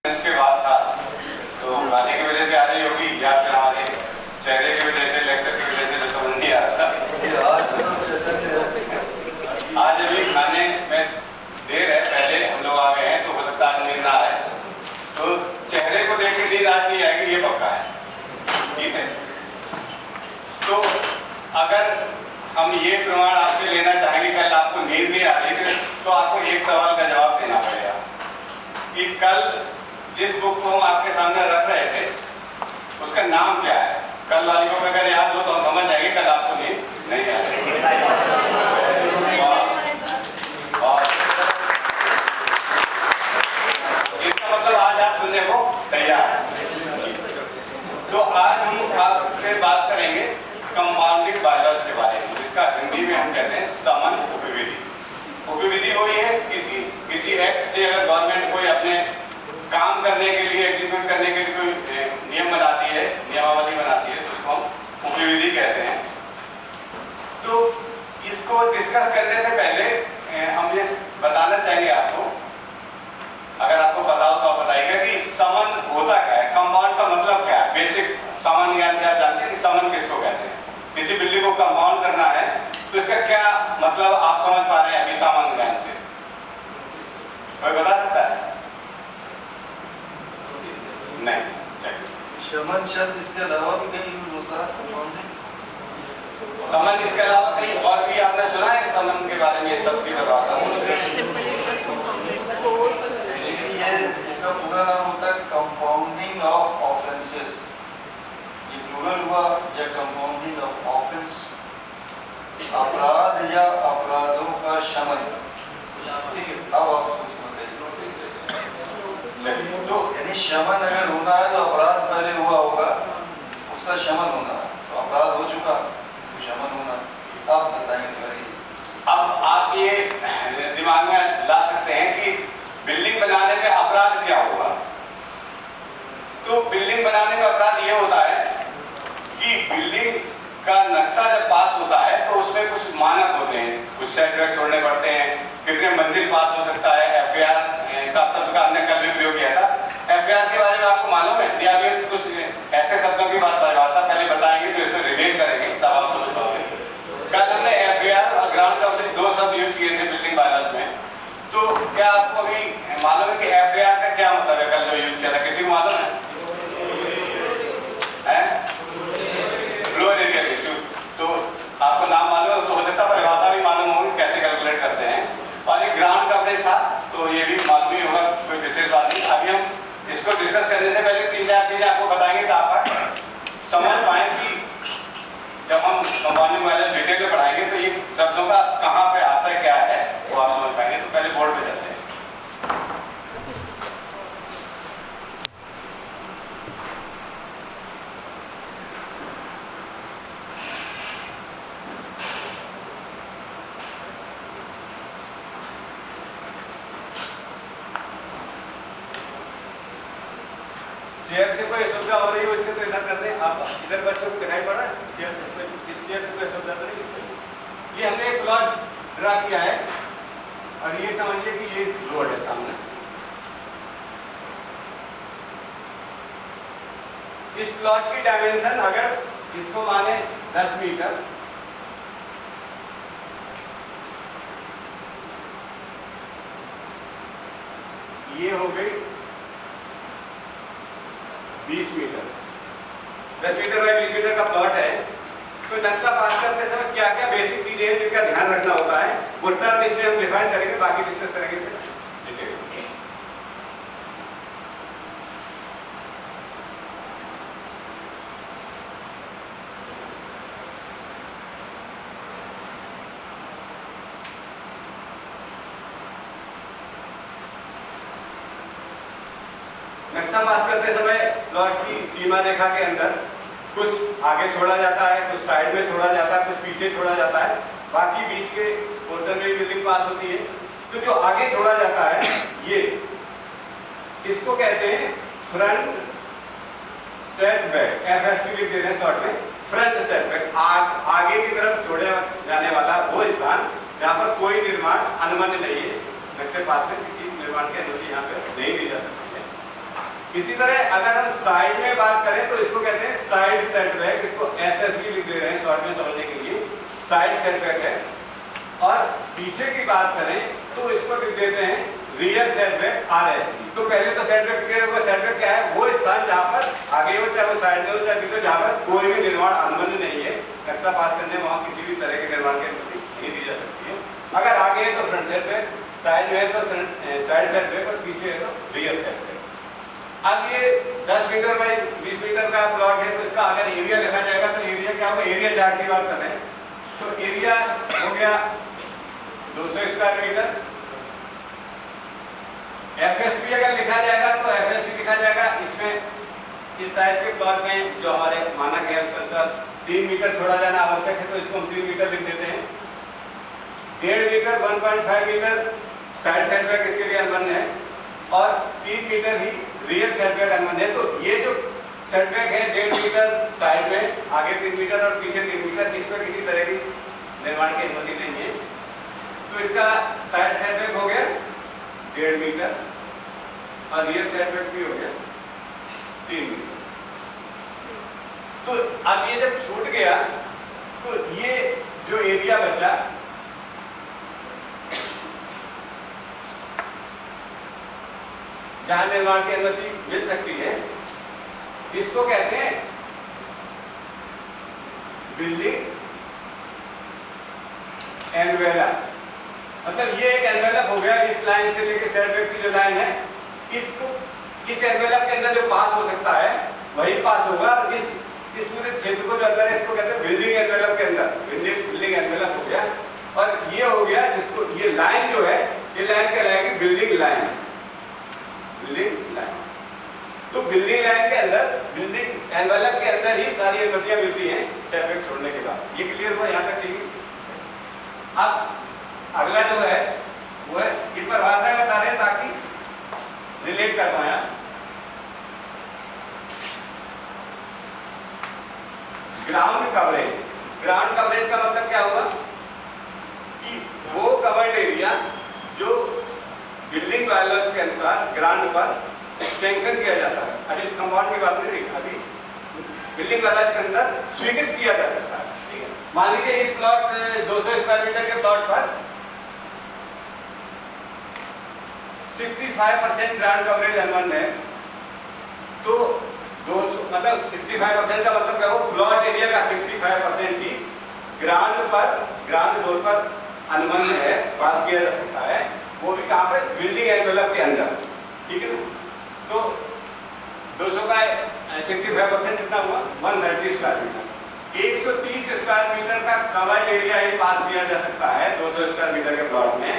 इसके बाद था तो गाने की वजह से आ रही होगी या फिर हमारे चेहरे की वजह से, लेक्चर की वजह से जो समझ नहीं आ रहा था। आज अभी खाने में देर है, पहले हम लोग आ गए हैं तो हो सकता है नींद ना आए, तो चेहरे को देख के नींद आज नहीं आएगी, ये पक्का है। ठीक है, तो अगर हम ये प्रमाण आपसे लेना चाहेंगे कल आपको नींद नहीं आ रही थी तो आपको एक सवाल का जवाब देना पड़ेगा कि कल जिस बुक को हम आपके सामने रख रहे थे उसका नाम क्या है। कल वाली बुक अगर याद हो तो हम समझ जाएंगे कल आपको नींद नहीं आ रही। इसका मतलब आज आप सुनने को तैयार हैं। तो आज हम आपसे बात करेंगे कंपाउंडिंग बायोलॉजी के बारे में, जिसका हिंदी में हम कहते हैं समन उपविधि। उपविधि वही है किसी एक्ट से अगर गवर्नमेंट कोई अपने काम करने के लिए, एग्जीक्यूट करने के लिए कोई नियम बनाती है, नियमावली बनाती है, तो उसको हम उपविधि कहते हैं। तो इसको डिस्कस करने से पहले हम ये बताना चाहेंगे आपको, अगर आपको पता हो तो आप बताइएगा कि समन होता क्या है, कंपाउंड का मतलब क्या है। बेसिक सामान्य ज्ञान से आप जानते हैं कि समन किसको कहते हैं। किसी बिल्डिंग को कंपाउंड करना है तो इसका क्या मतलब आप समझ पा रहे हैं अभी सामान्य ज्ञान से, कोई बता सकता है? नहीं, शमन शब्द इसके अलावा भी कहीं यूज होता है? समन इसके अलावा कहीं और भी आपने सुना है समन के बारे में? सब की परिभाषा ये इसका पूरा नाम होता है कंपाउंडिंग ऑफ ऑफेंसेस। ये प्लूरल हुआ या कंपाउंडिंग ऑफ ऑफेंस, अपराध या अपराधों का शमन। ठीक है, अब आप सोच तो यानी शमन अगर होना है तो अपराध पहले हुआ होगा, उसका शमन होना है, तो अपराध हो चुका तो शमन होना। आप बताएंगे। अब आप ये दिमाग में ला सकते हैं कि बिल्डिंग बनाने में अपराध क्या होगा। तो बिल्डिंग बनाने में अपराध ये होता है कि बिल्डिंग का नक्शा जब पास होता है तो उसमें कुछ मानक होते हैं, कुछ सेटबैक छोड़ने पड़ते हैं, कितने मंजिल पास हो सकता है। एफआईआर का शब्द का हमने कल भी प्रयोग किया था। एफआईआर के बारे में आपको मालूम है या फिर कुछ ऐसे शब्दों की बात परिभाषा पहले बताएंगे तो इसमें रिलेट करेंगे तब आप समझ पाओगे। कल हमने एफआईआर और ग्राउंड कवरेज दो शब्द यूज किए थे बिल्डिंग बायोलॉजी में। तो क्या आपको अभी मालूम है कि एफआईआर का क्या मतलब है? कल जो यूज किया था किसी को मालूम है? Floor area ratio. तो आपको नाम मालूम है तो हो सकता है परिभाषा भी मालूम होगी कैसे कैलकुलेट करते हैं। और ये ग्राउंड कवरेज था तो ये भी मालूम ही होगा, कोई विशेष बात नहीं। अभी हम इसको डिस्कस करने से पहले 3-4 चीजें आपको बताएंगे तो आप समझ पाए कि जब हम कंपाउंडिंग बायोलॉजी डिटेल में पढ़ाएंगे तो ये शब्दों का कहाँ पे आशय क्या है वो आप समझ पाएंगे। तो पहले बोर्ड पे चलते हैं। चेयर से कोई असुविधा हो रही हो इससे तो इधर कर दें। आप इधर बच्चों को दिखाई पड़ा चेयर से, इस चेयर से कोई असुविधा तो नहीं। ये हमने एक प्लॉट ड्रा किया है और ये समझिए कि ये रोड है सामने। इस प्लॉट की डायमेंशन अगर इसको माने 10 मीटर, ये हो गई 20 मीटर। 10 मीटर बाय 20 मीटर का प्लॉट है। तो नक्शा पास करते समय क्या क्या बेसिक चीजें हैं जिनका ध्यान रखना होता है वो टर्म इसमें हम डिफाइन करेंगे, बाकी डिस्कस करेंगे डिटेल। नक्शा पास करते समय प्लॉट की सीमा रेखा के अंदर कुछ आगे छोड़ा जाता है, कुछ साइड में छोड़ा जाता है, कुछ पीछे छोड़ा जाता है, बाकी बीच के पोर्शन में बिल्डिंग पास होती है। तो जो आगे छोड़ा जाता है ये इसको कहते हैं फ्रंट सेटबैक। एफएसबी लिख देते हैं शॉर्ट में, फ्रंट सेटबैक। आगे की तरफ छोड़े जाने वाला वो स्थान जहाँ पर कोई निर्माण अनुमति नहीं है। नक्शे पास में किसी निर्माण की अनुमति यहाँ पे नहीं दी जा सकती है। इसी तरह अगर हम साइड में बात करें तो इसको कहते हैं साइड सेटबैक, इसको एसएसबी लिख दे रहे हैं शॉर्ट में समझने के लिए, साइड सेटबैक है। और पीछे की बात करें तो इसको लिख देते हैं रियर सेटबैक आरएसबी। तो पहले तो सेटबैक क्लियर होगा, सेटबैक क्या है, वो स्थान जहां पर आगे हो चाहे वो साइड में हो चाहे पीछे, जहां पर कोई भी निर्माण अनुबंध नहीं है, नक्शा पास करने वहां किसी भी तरह के निर्माण की अनुमति नहीं दी जा सकती है। अगर आगे है तो फ्रंट सेटबैक, साइड में है तो साइड सेटबैक और पीछे है तो रियर सेटबैक। अब ये 10 मीटर बाई 20 मीटर का प्लॉट है तो इसका अगर एरिया लिखा जाएगा तो एरिया क्या होगा, एरिया चार्ट की बात कर रहे हैं तो एरिया हो गया 200 स्क्वायर मीटर। एफएसबी अगर लिखा जाएगा तो एफएसबी लिखा जाएगा इसमें इस साइज के प्लॉट में जो हमारे मानक है उसके अनुसार 3 मीटर छोड़ा जाना आवश्यक है तो इसको हम 3 मीटर लिख देते हैं। 1.5 मीटर 1.5 मीटर साइड सेटबैक इसके लिए अनुबंध है और 3 मीटर ही रियर सेटबैक अनुबंध है। तो ये जो सेटबैक है 1.5 मीटर साइड में, आगे 3 मीटर और पीछे 3 मीटर, इसमें किसी तरह की निर्माण की अनुमति नहीं है। तो इसका साइड सेटबैक हो गया 1.5 मीटर और रियर सेटबैक भी हो गया 3 मीटर। तो अब ये जब छूट गया तो ये जो एरिया बचा जहां निर्माण की अनुमति मिल सकती है इसको कहते हैं बिल्डिंग एनवेलप। मतलब ये एक एनवेलप हो गया, इस लाइन से लेकर सेटबैक की जो लाइन है इसको इस एनवेलप के अंदर जो पास हो सकता है वही पास होगा। इस पूरे क्षेत्र को जो अंदर है इसको कहते हैं बिल्डिंग एनवेलप के अंदर, बिल्डिंग एनवेलप हो गया। और ये हो गया जिसको ये लाइन जो है ये लाइन कहलाएगी बिल्डिंग लाइन, बिल्डिंग लाइन। तो बिल्डिंग लाइन के अंदर, बिल्डिंग एनवेलप के अंदर ही सारी अनुमतियां मिलती हैं सेटबैक छोड़ने के बाद। ये क्लियर हुआ यहाँ तक, ठीक है। अब अगला जो है वो है ये परिभाषाएं बता रहे हैं ताकि रिलेट कर पाए। ग्राउंड कवरेज, ग्राउंड कवरेज का मतलब क्या हुआ कि वो कवर्ड एरिया जो बिल्डिंग बायोलॉजी के अनुसार ग्राउंड पर सैंक्शन किया जाता है, अभी कंपाउंड की बात नहीं, अभी बिल्डिंग बायोलॉजी के अंदर स्वीकृत किया जा सकता है, ठीक है। मान लीजिए इस प्लॉट 200 स्क्वायर मीटर के प्लॉट पर 65% ग्राउंड कवरेज अनुबंध है। तो 200 मतलब 65% का मतलब क्या हो, प्लॉट एरिया का 65% ही ग्राउंड फ्लोर पर अनुबंध है, पास किया जा सकता है, वो भी कहाँ पे, बिल्डिंग एनवेलप के अंदर, ठीक है ना। तो 200 का 65% कितना हुआ, 130 स्क्वायर मीटर। 130 स्क्वायर मीटर का कवर्ड एरिया ही पास किया जा सकता है 200 स्क्वायर मीटर के प्लॉट में,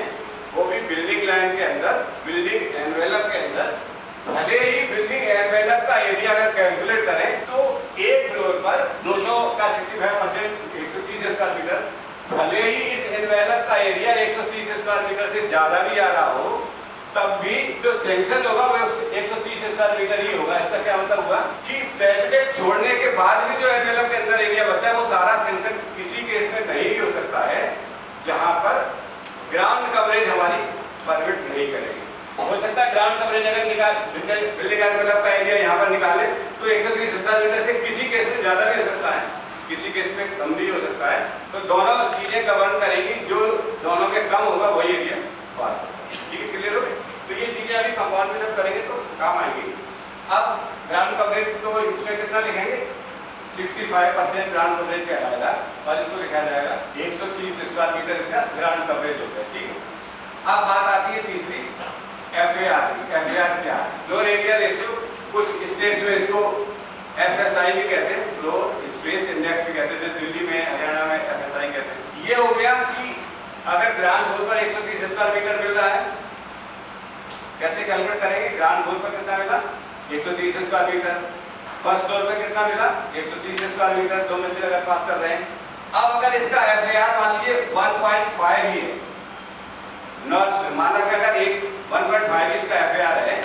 वो भी बिल्डिंग लाइन के अंदर, बिल्डिंग एनवेलप के अंदर। भले ही बिल्डिंग एनवेलप का एरिया अगर कैलकुलेट करें तो एक फ्लोर पर 200 का 65% 130 स्क्वायर मीटर, भले ही इस एनवेलप का एरिया 130 स्क्वायर मीटर से ज्यादा भी आ रहा हो तब भी जो सैंक्शन होगा वो 130 स्क्वायर मीटर ही होगा। इसका क्या मतलब हुआ कि सेटबैक छोड़ने के बाद भी जो एनवेलप के अंदर एरिया बचा है वो सारा सैंक्शन किसी केस में नहीं भी हो सकता है जहां पर ग्राउंड कवरेज हमारी परमिट नहीं करेगी। हो सकता है ग्राउंड कवरेज अगर निकाल बिल्डिंग एनवेलप का एरिया यहाँ पर निकाले तो 130 स्क्वायर मीटर से किसी केस में ज्यादा भी हो सकता है, किसी केस में कम भी हो सकता है। तो दोनों चीजें गवर्न करेंगी, जो दोनों में कम होगा वही एरिया पास होगा, ठीक है, क्लियर हो गया। तो ये चीजें अभी कंपाउंड में जब करेंगे तो काम आएंगी। अब ग्राउंड कवरेज तो इसमें कितना लिखेंगे, 65% ग्राउंड कवरेज कहलाएगा और इसको लिखा जाएगा 130 स्क्वायर मीटर इसका ग्राउंड कवरेज होता है, ठीक है। अब बात आती है तीसरी FAR की। FAR क्या है, फ्लोर एरिया रेशियो, कुछ स्टेट्स में इसको FSI भी कहते हैं, फ्लोर स्पेस इंडेक्स भी कहते हैं, जो दिल्ली में हरियाणा में FSI कहते हैं। ये हो गया कि अगर ग्राउंड फ्लोर पर 130 स्क्वायर मीटर मिल रहा है, कैसे कैलकुलेट करेंगे, ग्राउंड फ्लोर पर कितना मिला 130 स्क्वायर मीटर, फर्स्ट फ्लोर पे कितना मिला 130 स्क्वायर मीटर, 2 मंजिल अगर पास कर रहे हैं। अब अगर इसका FAR मान लीजिए 1.5 ही है, मानक में अगर 1.5 इसका FAR है,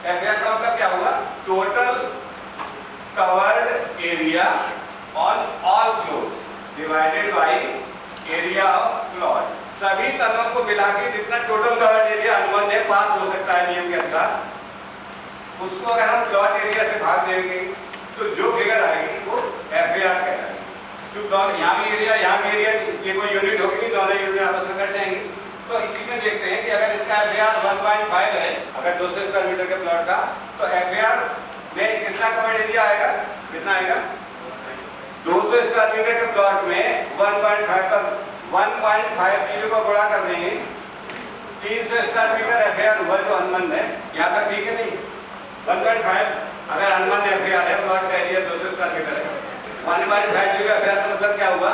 FAR का मतलब क्या होगा, total covered area on all floors divided by area of plot. सभी तलों को मिला के जितना टोटल कवर्ड एरिया अनुबंध है पास हो सकता है नियम के अनुसार, उसको अगर हम प्लॉट एरिया से भाग देंगे तो जो फिगर आएगी वो FAR कहलाएगी। जो प्लॉट यहाँ भी एरिया इसलिए कोई यूनिट होगी नहीं, दोनों यूनिट आपस में कट जाएंगी। तो इसी में देखते हैं कि अगर इसका FAR 1.5 है, अगर 200 स्क्वायर मीटर के प्लॉट का, तो FAR में कितना कवर्ड एरिया आएगा, कितना आएगा 200 स्क्वायर मीटर के प्लॉट में 1.5 पर 1.50 को गुणा कर देंगे 300 स्क्वायर मीटर FAR हुआ जो अनुबंध है। यहाँ तक ठीक है नहीं? 1.5 अगर अनुबंध FAR है, प्लॉट का एरिया 200 स्क्वायर मीटर है, 1.50 FAR का मतलब क्या हुआ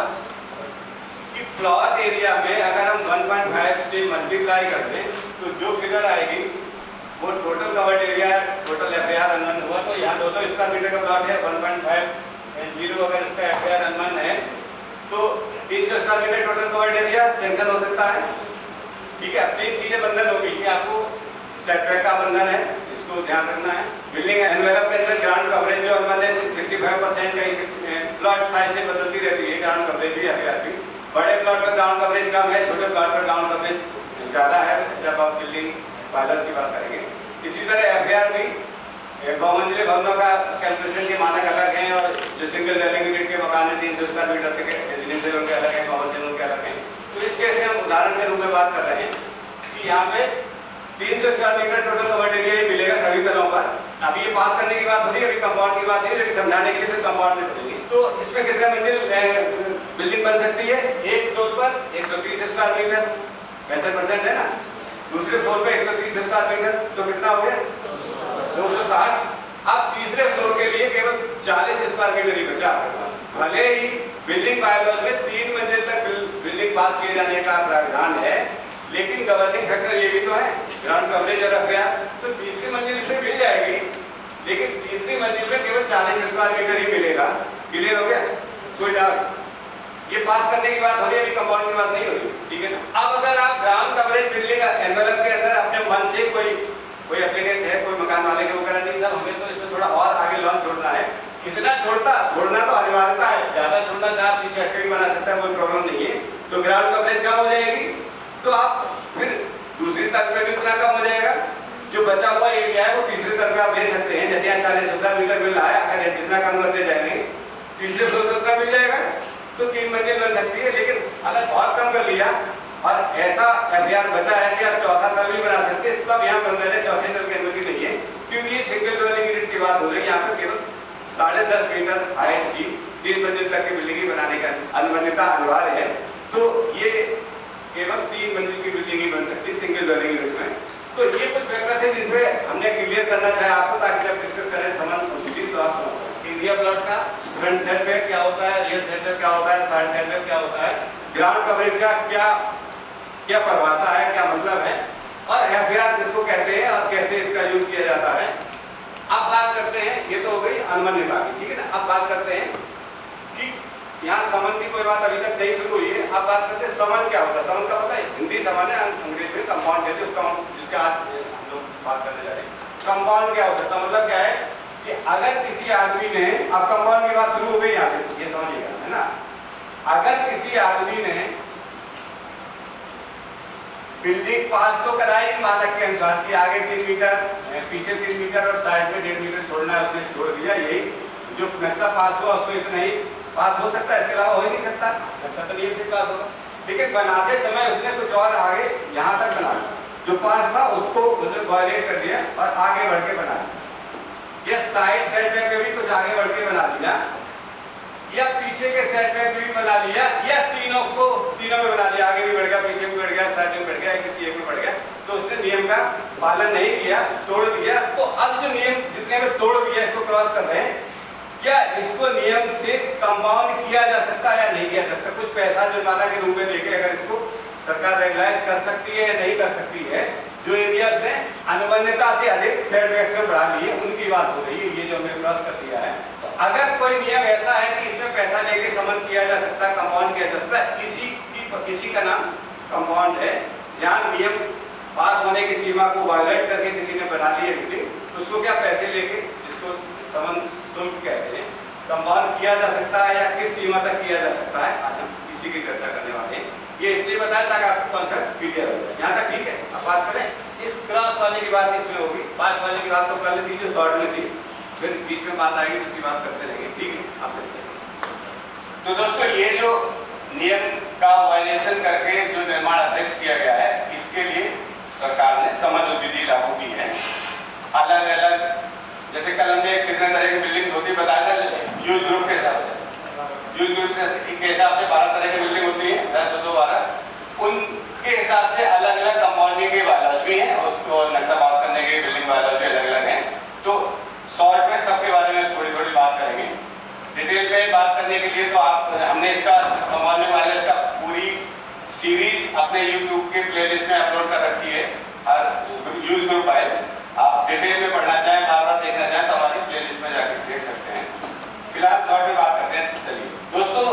कि प्लॉट एरिया में अगर हम 1.5 से मल्टीप्लाई कर दें तो जो फिगर आएगी वो टोटल कवर्ड एरिया है, टोटल FAR अनुबंध हुआ। तो यहाँ 200 स्क्वायर मीटर का प्लॉट है, 1.50 अगर इसका FAR अनुबंध है तो 300 square metre total covered area sanction हो सकता है। ठीक है, अब तीन चीजें बंधन होगी कि आपको सेटबैक का बंधन है, इसको ध्यान रखना है। बिल्डिंग एनवेलप के अंदर ग्राउंड कवरेज जो अनुबंध है 65% कहीं प्लॉट साइज से बदलती रहती है, ग्राउंड कवरेज भी FAR भी। बड़े प्लॉट का ग्राउंड कवरेज कम है, छोटे प्लॉट का ग्राउंड कवरेज ज़्यादा है जब आप बिल्डिंग बायलॉज की बात करेंगे। इसी तरह FAR भी बहुमंजिले भवनों का कैलकुलेशन के मानक अलग हैं, और जो सिंगल डेलिंग यूनिट के मकान है 300 स्क्वायर मीटर तक रेजिडेंशियल उनके अलग हैं, कमर्शियल उनके अलग हैं। तो इस केस में हम उदाहरण के रूप में बात कर रहे हैं कि यहाँ पे 300 square metre total covered area ही मिलेगा सभी तलों पर। अभी ये पास करने की बात हो रही है, अभी कंपाउंड की बात नहीं, लेकिन समझाने के लिए फिर कंपाउंड में करेंगे। तो इसमें कितना मंजिल बिल्डिंग बन सकती है? एक फ्लोर पर 130 स्क्वायर मीटर, 65% है ना। दूसरे फ्लोर पे 130 स्क्वायर मीटर, तो कितना हो गया 260। अब तीसरे फ्लोर के लिए केवल 40 स्क्वायर मीटर ही बचा। भले ही बिल्डिंग बायलॉज में 3 मंजिल तक बिल्डिंग पास किए जाने का प्रावधान है, लेकिन गवर्निंग फैक्टर ये भी तो है ग्राउंड कवरेज और FAR। तो तीसरी मंजिल इसमें मिल जाएगी, लेकिन तीसरी मंजिल में केवल 40 स्क्वायर मीटर ही मिलेगा। क्लियर हो गया? कोई डाउट? ये पास करने की बात हो रही है, अभी कंपाउंड की बात नहीं हो रही, ठीक है ना। अब अगर आप ग्राउंड कवरेज बिल्डिंग एनवेलप के अंदर अपने मन से कोई एप्लीकेंट है, कोई मकान मालिक है, वो कह रहा नहीं सर हमें तो इसमें थोड़ा और आगे लॉन्च छोड़ना है, कितना छोड़ना तो अनिवार्यता है, ज्यादा छोड़ना जहाँ पीछे हटके बना सकता है, कोई प्रॉब्लम नहीं है। तो ग्राउंड कवरेज कम हो जाएगी, तो आप फिर दूसरी तर्क में भी उतना कम हो जाएगा। जो बचा हुआ एरिया है वो तीसरे तर्क में आप ले सकते हैं, जैसे यहाँ 40 स्क्वायर मीटर मिल रहा है, अगर जितना कम करते जाएंगे तीसरे फ्लोर पर उतना मिल जाएगा, तो 3 मंजिल बन सकती है। लेकिन अगर बहुत कम कर लिया और ऐसा FAR बचा है कि आप चौथा तल भी बना सकते हैं, तब यहाँ बंधन है, चौथे तल की अनुमति नहीं है, क्योंकि ये सिंगल ड्वेलिंग यूनिट की बात हो रही है। यहाँ पर केवल 10.5 मीटर हाइट की 3 मंजिल तक की बिल्डिंग बनाने का अनुमन्यता अनिवार्य है। तो ये केवल 3 मंजिल की बिल्डिंग ही बन सकती है सिंगल ड्वेलिंग यूनिट में। तो ये कुछ फैक्टर थे जिनपे हमने क्लियर करना चाहा आपको, ताकि जब डिस्कस करें समझ तो आप एरिया प्लॉट का फ्रंट सेटबैक क्या होता है, रियर सेटबैक क्या होता है, साइड सेटबैक क्या होता है, ग्राउंड कवरेज का क्या परिभाषा है, क्या मतलब है, और FAR किसको कहते हैं और कैसे इसका यूज किया जाता है। अब बात करते हैं, ये तो हो गई अनुमान्यता की, ठीक है ना। अब बात करते हैं कि यहाँ समन की कोई बात अभी तक नहीं शुरू हुई है। अब बात करते हैं समन क्या होता है। समन का पता है, हिंदी समन है, अंग्रेजी में कंपाउंड कहते हैं उसका, जिसका आज हम लोग बात करने जा रहे हैं। कंपाउंड क्या होता है? तो मतलब क्या है कि अगर किसी आदमी ने, अब कंपाउंड की बात शुरू हो गई यहाँ से, ये समझिएगा, है ना। अगर किसी आदमी ने बिल्डिंग पास तो कराई मानक के अनुसार कि आगे 3 मीटर, पीछे 3 मीटर और साइड में 1.5 मीटर छोड़ना है, उसने छोड़ दिया। यही जो नक्शा पास हुआ उसको इतना ही पास हो सकता है, इसके अलावा हो ही नहीं सकता। नक्शा तो नहीं से पास होगा, लेकिन बनाते समय उसने कुछ और आगे यहाँ तक बना दिया, जो पास था उसको उसने वायलेट कर दिया और आगे बढ़ के बना दिया। या साइड सेटबैक में भी कुछ आगे बढ़ के बना दिया, या पीछे के सेटबैक में भी बना लिया, या तीनों में बना लिया, आगे भी बढ़ गया, पीछे भी बढ़ गया, साइड में बढ़ गया, किसी एक में बढ़ गया। तो उसने नियम का पालन नहीं किया, तोड़ दिया। तो अब जो नियम जितने में तोड़ दिया, इसको क्रॉस कर रहे हैं, क्या इसको नियम से कंपाउंड किया जा सकता है या नहीं किया जा सकता? कुछ पैसा जुर्माना के रूप में देके अगर इसको सरकार रेगुलाइज कर सकती है या नहीं कर सकती है। जो एरियाज ने अनुमान्यता से अधिक सेटबैक्स में बढ़ा लिए, उनकी बात हो रही है, ये जो हमने क्रॉस कर दिया है। तो अगर कोई नियम ऐसा है कि इसमें पैसा लेके समन किया जा सकता है, कंपाउंड किया जा सकता है, इसी का नाम कंपाउंड है। जहाँ नियम पास होने की सीमा को वायलेट करके किसी ने बना ली है बिल्डिंग, उसको क्या पैसे लेके, जिसको समन शुल्क कहते हैं, कंपाउंड किया जा सकता है या किस सीमा तक किया जा सकता है, आज हम इसी की चर्चा करने वाले हैं। ये इसलिए बताया ताकि आपको कॉन्सेप्ट क्लियर हो जाए। यहाँ तक ठीक है? अब बात करें इस क्रॉस वाले की बात इसमें होगी, पांच वाले की बात तो कर लेती जो शॉर्ट में थी, फिर बीच में बात आएगी दूसरी बात करते रहेंगे, ठीक है। आप तो दोस्तों ये जो नियम का वायलेशन करके जो निर्माण अध्यक्ष किया गया है, इसके लिए सरकार ने समन्वय विधि लागू की है। अलग अलग जैसे कलम में कितने तरह की बिल्डिंग्स होती है बताया था, यूज ग्रुप के हिसाब से, यूज ग्रुप के हिसाब से 12 तरह की बिल्डिंग होती है, 10 2 12, उनके हिसाब से अलग अलग कंपाउंडिंग के बायलॉज भी हैं, उसको नक्शा पास करने के बिल्डिंग बायलॉज भी अलग अलग हैं। तो शॉर्ट में सबके बारे में थोड़ी थोड़ी बात करेंगे। डिटेल में बात करने के लिए तो आप हमने इसका कंपाउंडिंग बायलॉज का पूरी सीरीज अपने यूट्यूब के प्लेलिस्ट में अपलोड कर रखी है, हर यूज ग्रुप फाइल। आप डिटेल में पढ़ना चाहें, बार-बार देखना चाहें तो हमारी प्लेलिस्ट में जाकर देख सकते हैं। फिलहाल शॉर्ट में बात करते हैं। चलिए दोस्तों,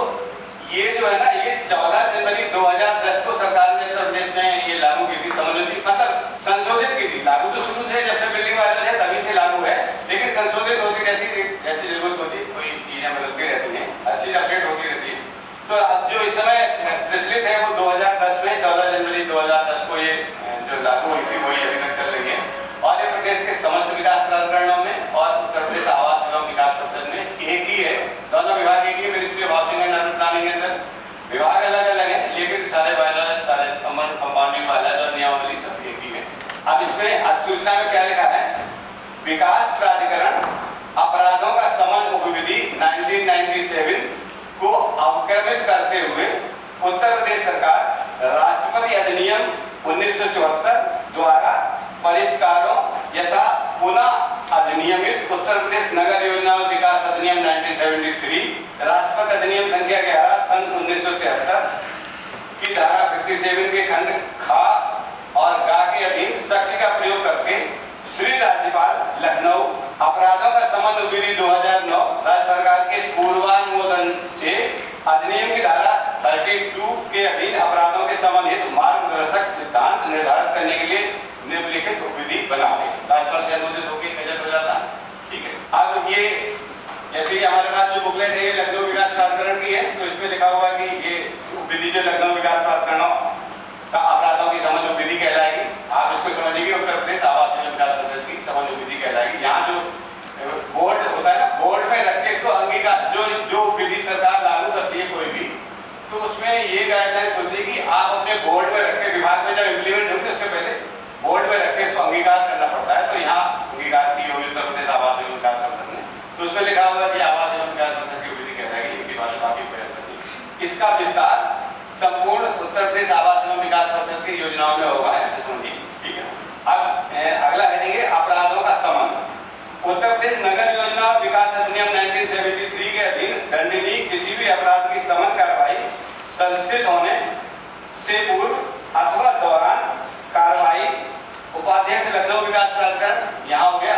ये जो है ना, ये 14 जनवरी 2010 को सरकार ने उत्तर प्रदेश में ये लागू की थी, समन्वय मतलब संशोधित की थी। लागू तो शुरू से जब से बिल्डिंग वायलेशन है तभी से लागू है, लेकिन संशोधित होती रहती है, जैसी जरूरत होती है कोई चीजें बदलती रहती हैं, हर चीज अपडेट होती रहती है। तो जो इस समय प्रचलित है वो 2010 में 14 जनवरी 2010 को ये जो लागू हुई थी वही अभी तक चल रही है। और ये प्रदेश के समस्त विकास प्राधिकरणों में और उत्तर प्रदेश आवास एवं विकास परिषद में एक ही है, दोनों विभाग एक ही, ministry of housing and urban planning के अंदर विभाग अलग अलग है, लेकिन सारे बायलॉज, सारे कंपाउंडिंग बायलॉज और नियमावली सब एक ही है। अब इसमें अधिसूचना में क्या लिखा है, विकास प्राधिकरण अपराधों का समन उपविधि 1997 को अवक्रमित करते हुए उत्तर प्रदेश सरकार राष्ट्रपति अधिनियम 1974 द्वारा परिष्कारों यथा पुनः अधिनियमित उत्तर प्रदेश नगर योजना और विकास अधिनियम 1973, राष्ट्रपति अधिनियम संख्या 11 सन 1973 की धारा 57 के खंड ख और ग के अधीन शक्ति का प्रयोग करके श्री राज्यपाल लखनऊ अपराधों का समन विधि 2009 राज्य सरकार के पूर्वानुमोदन से अधिनियम की धारा 32 के अधीन अपराधों के समन हेतु मार्गदर्शक सिद्धांत निर्धारित करने के लिए निम्नलिखित विधि बना है। राज्यपाल से अनुमोदित होकर गजट हो जाता है, ठीक है। अब ये जैसे कि हमारे पास जो बुकलेट है ये लखनऊ विकास प्राधिकरण की है, तो इसमें लिखा हुआ है कि ये विधि जो लखनऊ विकास प्राधिकरणों का अपराधों की समन्वय विधि कहलाएगी। आप इसको समझिए, उत्तर प्रदेश आवास एवं विकास परिषद की समन्वय विधि कहलाएगी। यहाँ जो बोर्ड होता है ना, बोर्ड में रख के इसको अंगीकार, जो विधि सरकार लागू करती है कोई भी, तो उसमें ये गाइडलाइंस होती है कि आप अपने बोर्ड में रख के, विभाग में जब इम्प्लीमेंट होगी उसके पहले बोर्ड में रख के इसको अंगीकार करना पड़ता है। तो यहाँ अंगीकार की हुई उत्तर प्रदेश आवास एवं विकास परिषद ने, तो उसमें लिखा हुआ है कि आवास एवं विकास परिषद की विधि कहलाएगी। इनकी बात काफी प्रयास करनी, इसका विस्तार संपूर्ण उत्तर प्रदेश आवास एवं विकास परिषद की योजनाओं में होगा, ऐसे समझिए, ठीक है। अब अगला हेडिंग है अपराधों का समन। उत्तर प्रदेश नगर योजना और विकास अधिनियम 1973 के अधीन दंडनीय किसी भी अपराध की समन कार्रवाई संस्थित होने से पूर्व अथवा दौरान कार्रवाई उपाध्यक्ष लखनऊ विकास प्राधिकरण, यहाँ हो गया